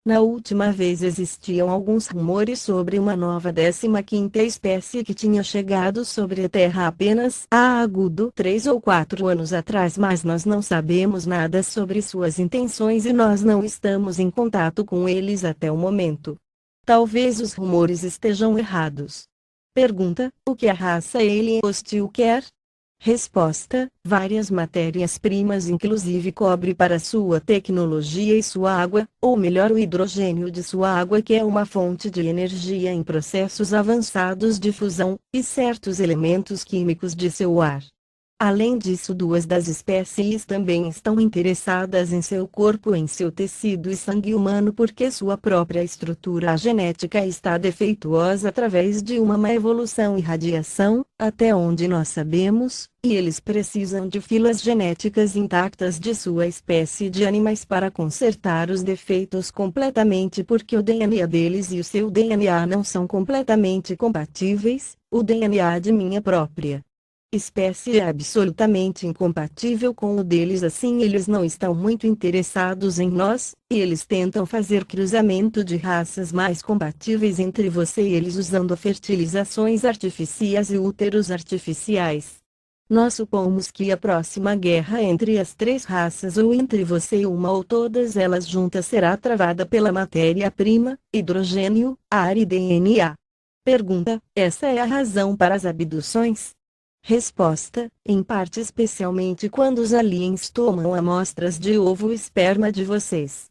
Na última vez existiam alguns rumores sobre uma nova 15ª espécie que tinha chegado sobre a Terra apenas há agudo 3 ou 4 anos atrás, mas nós não sabemos nada sobre suas intenções e nós não estamos em contato com eles até o momento. Talvez os rumores estejam errados. Pergunta: o que a raça alien hostil quer? Resposta: várias matérias-primas, inclusive cobre para sua tecnologia e sua água, ou melhor, o hidrogênio de sua água, que é uma fonte de energia em processos avançados de fusão, e certos elementos químicos de seu ar. Além disso, 2 das espécies também estão interessadas em seu corpo, em seu tecido e sangue humano, porque sua própria estrutura genética está defeituosa através de uma má evolução e radiação, até onde nós sabemos, e eles precisam de filas genéticas intactas de sua espécie de animais para consertar os defeitos completamente, porque o DNA deles e o seu DNA não são completamente compatíveis, o DNA de minha própria espécie é absolutamente incompatível com o deles, assim eles não estão muito interessados em nós, e eles tentam fazer cruzamento de raças mais compatíveis entre você e eles usando fertilizações artificiais e úteros artificiais. Nós supomos que a próxima guerra entre as 3 raças, ou entre você e uma ou todas elas juntas, será travada pela matéria-prima, hidrogênio, ar e DNA. Pergunta: essa é a razão para as abduções? Resposta: em parte, especialmente quando os aliens tomam amostras de ovo e esperma de vocês.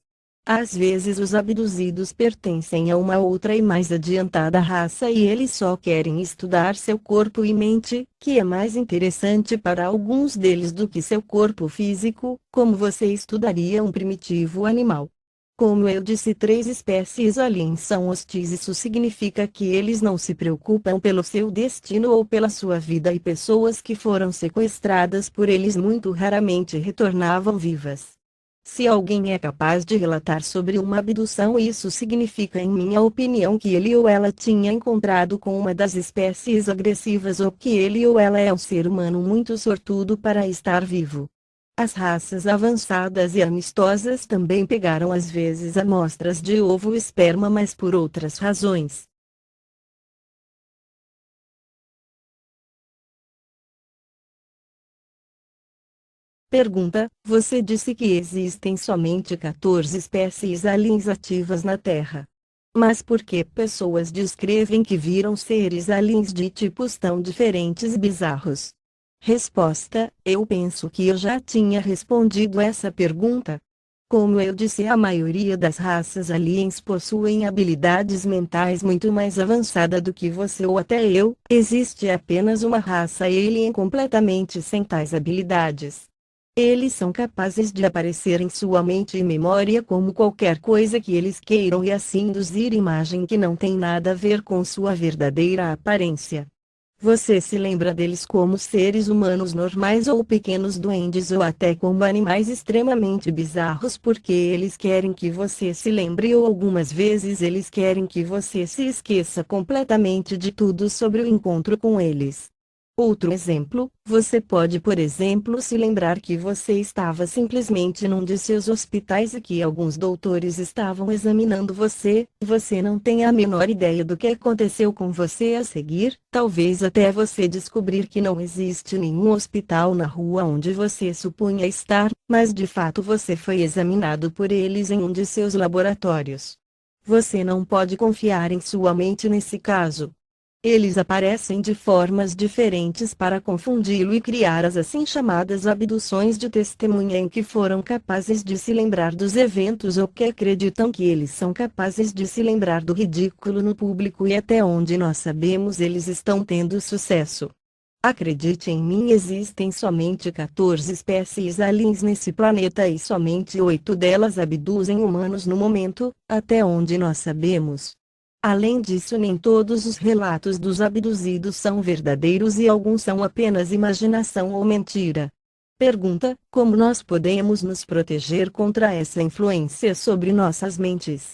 Às vezes os abduzidos pertencem a uma outra e mais adiantada raça e eles só querem estudar seu corpo e mente, que é mais interessante para alguns deles do que seu corpo físico, como você estudaria um primitivo animal. Como eu disse, 3 espécies aliens são hostis. Isso significa que eles não se preocupam pelo seu destino ou pela sua vida, e pessoas que foram sequestradas por eles muito raramente retornavam vivas. Se alguém é capaz de relatar sobre uma abdução, isso significa, em minha opinião, que ele ou ela tinha encontrado com uma das espécies agressivas, ou que ele ou ela é um ser humano muito sortudo para estar vivo. As raças avançadas e amistosas também pegaram às vezes amostras de ovo e esperma, mas por outras razões. Pergunta: você disse que existem somente 14 espécies aliens ativas na Terra. Mas por que pessoas descrevem que viram seres aliens de tipos tão diferentes e bizarros? Resposta: eu penso que eu já tinha respondido essa pergunta. Como eu disse, a maioria das raças aliens possuem habilidades mentais muito mais avançadas do que você ou até eu. Existe apenas uma raça alien completamente sem tais habilidades. Eles são capazes de aparecer em sua mente e memória como qualquer coisa que eles queiram e assim induzir imagem que não tem nada a ver com sua verdadeira aparência. Você se lembra deles como seres humanos normais ou pequenos duendes ou até como animais extremamente bizarros porque eles querem que você se lembre, ou algumas vezes eles querem que você se esqueça completamente de tudo sobre o encontro com eles. Outro exemplo, você pode, por exemplo, se lembrar que você estava simplesmente num de seus hospitais e que alguns doutores estavam examinando você, você não tem a menor ideia do que aconteceu com você a seguir, talvez até você descobrir que não existe nenhum hospital na rua onde você supunha estar, mas de fato você foi examinado por eles em um de seus laboratórios. Você não pode confiar em sua mente nesse caso. Eles aparecem de formas diferentes para confundi-lo e criar as assim chamadas abduções de testemunha em que foram capazes de se lembrar dos eventos ou que acreditam que eles são capazes de se lembrar do ridículo no público e até onde nós sabemos eles estão tendo sucesso. Acredite em mim, existem somente 14 espécies aliens nesse planeta e somente 8 delas abduzem humanos no momento, até onde nós sabemos. Além disso, nem todos os relatos dos abduzidos são verdadeiros e alguns são apenas imaginação ou mentira. Pergunta: como nós podemos nos proteger contra essa influência sobre nossas mentes?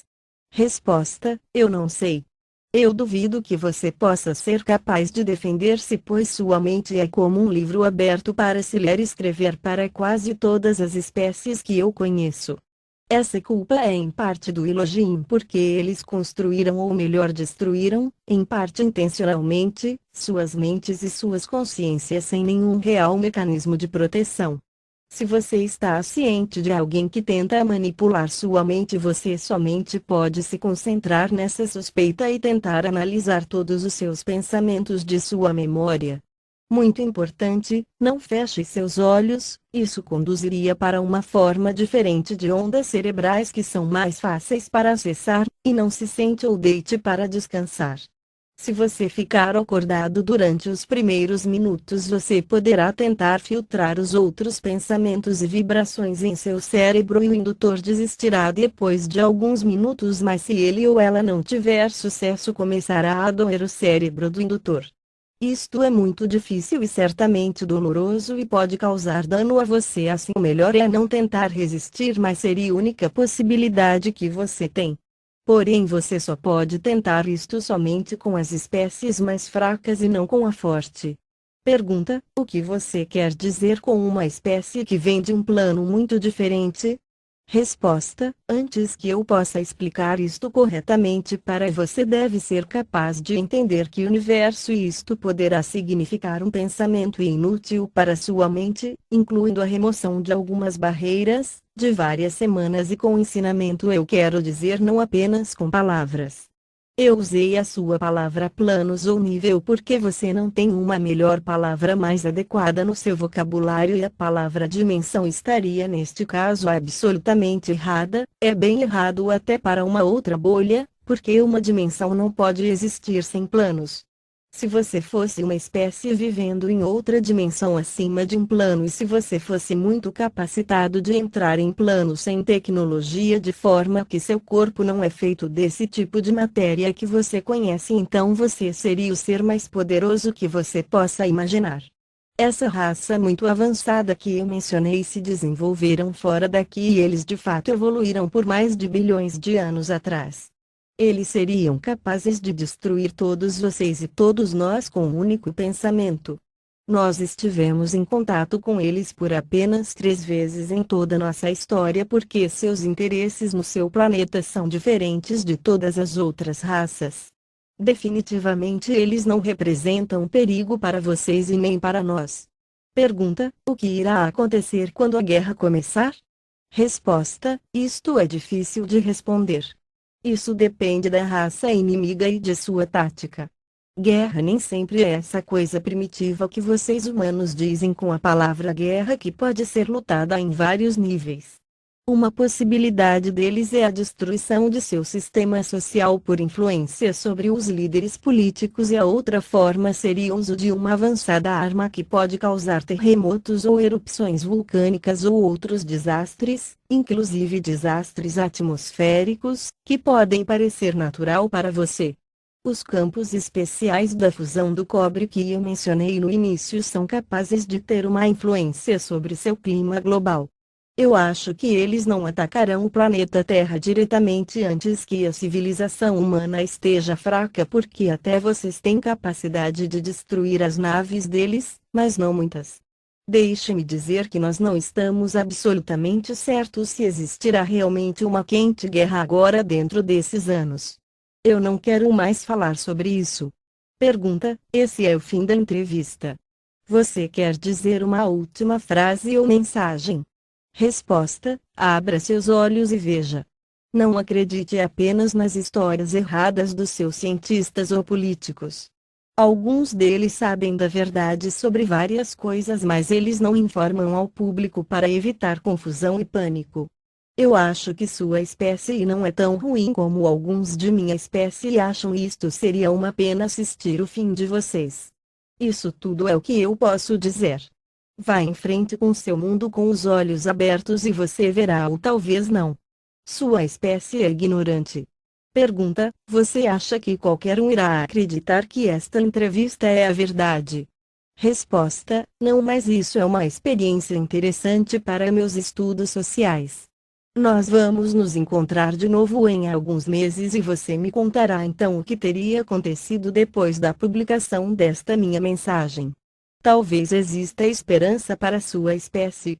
Resposta: eu não sei. Eu duvido que você possa ser capaz de defender-se, pois sua mente é como um livro aberto para se ler e escrever para quase todas as espécies que eu conheço. Essa culpa é em parte do Elohim porque eles construíram ou melhor destruíram, em parte intencionalmente, suas mentes e suas consciências sem nenhum real mecanismo de proteção. Se você está ciente de alguém que tenta manipular sua mente, você somente pode se concentrar nessa suspeita e tentar analisar todos os seus pensamentos de sua memória. Muito importante, não feche seus olhos, isso conduziria para uma forma diferente de ondas cerebrais que são mais fáceis para acessar, e não se sente ou deite para descansar. Se você ficar acordado durante os primeiros minutos, você poderá tentar filtrar os outros pensamentos e vibrações em seu cérebro e o indutor desistirá depois de alguns minutos, mas se ele ou ela não tiver sucesso, começará a doer o cérebro do indutor. Isto é muito difícil e certamente doloroso e pode causar dano a você, assim o melhor é não tentar resistir, mas seria a única possibilidade que você tem. Porém você só pode tentar isto somente com as espécies mais fracas e não com a forte. Pergunta: o que você quer dizer com uma espécie que vem de um plano muito diferente? Resposta: antes que eu possa explicar isto corretamente para você, deve ser capaz de entender que universo e isto poderá significar um pensamento inútil para sua mente, incluindo a remoção de algumas barreiras, de várias semanas e com ensinamento. Eu quero dizer não apenas com palavras. Eu usei a sua palavra planos ou nível porque você não tem uma melhor palavra mais adequada no seu vocabulário e a palavra dimensão estaria neste caso absolutamente errada, é bem errado até para uma outra bolha, porque uma dimensão não pode existir sem planos. Se você fosse uma espécie vivendo em outra dimensão acima de um plano e se você fosse muito capacitado de entrar em plano sem tecnologia de forma que seu corpo não é feito desse tipo de matéria que você conhece, então você seria o ser mais poderoso que você possa imaginar. Essa raça muito avançada que eu mencionei se desenvolveram fora daqui e eles de fato evoluíram por mais de bilhões de anos atrás. Eles seriam capazes de destruir todos vocês e todos nós com um único pensamento. Nós estivemos em contato com eles por apenas 3 vezes em toda nossa história porque seus interesses no seu planeta são diferentes de todas as outras raças. Definitivamente eles não representam perigo para vocês e nem para nós. Pergunta: o que irá acontecer quando a guerra começar? Resposta: isto é difícil de responder. Isso depende da raça inimiga e de sua tática. Guerra nem sempre é essa coisa primitiva que vocês humanos dizem com a palavra guerra, que pode ser lutada em vários níveis. Uma possibilidade deles é a destruição de seu sistema social por influência sobre os líderes políticos, e a outra forma seria o uso de uma avançada arma que pode causar terremotos ou erupções vulcânicas ou outros desastres, inclusive desastres atmosféricos, que podem parecer natural para você. Os campos especiais da fusão do cobre que eu mencionei no início são capazes de ter uma influência sobre seu clima global. Eu acho que eles não atacarão o planeta Terra diretamente antes que a civilização humana esteja fraca, porque até vocês têm capacidade de destruir as naves deles, mas não muitas. Deixe-me dizer que nós não estamos absolutamente certos se existirá realmente uma quente guerra agora dentro desses anos. Eu não quero mais falar sobre isso. Pergunta: esse é o fim da entrevista. Você quer dizer uma última frase ou mensagem? Resposta: abra seus olhos e veja. Não acredite apenas nas histórias erradas dos seus cientistas ou políticos. Alguns deles sabem da verdade sobre várias coisas, mas eles não informam ao público para evitar confusão e pânico. Eu acho que sua espécie não é tão ruim como alguns de minha espécie acham, e isto seria uma pena assistir o fim de vocês. Isso tudo é o que eu posso dizer. Vá em frente com seu mundo com os olhos abertos e você verá, ou talvez não. Sua espécie é ignorante. Pergunta: você acha que qualquer um irá acreditar que esta entrevista é a verdade? Resposta: não, mas isso é uma experiência interessante para meus estudos sociais. Nós vamos nos encontrar de novo em alguns meses e você me contará então o que teria acontecido depois da publicação desta minha mensagem. Talvez exista esperança para sua espécie.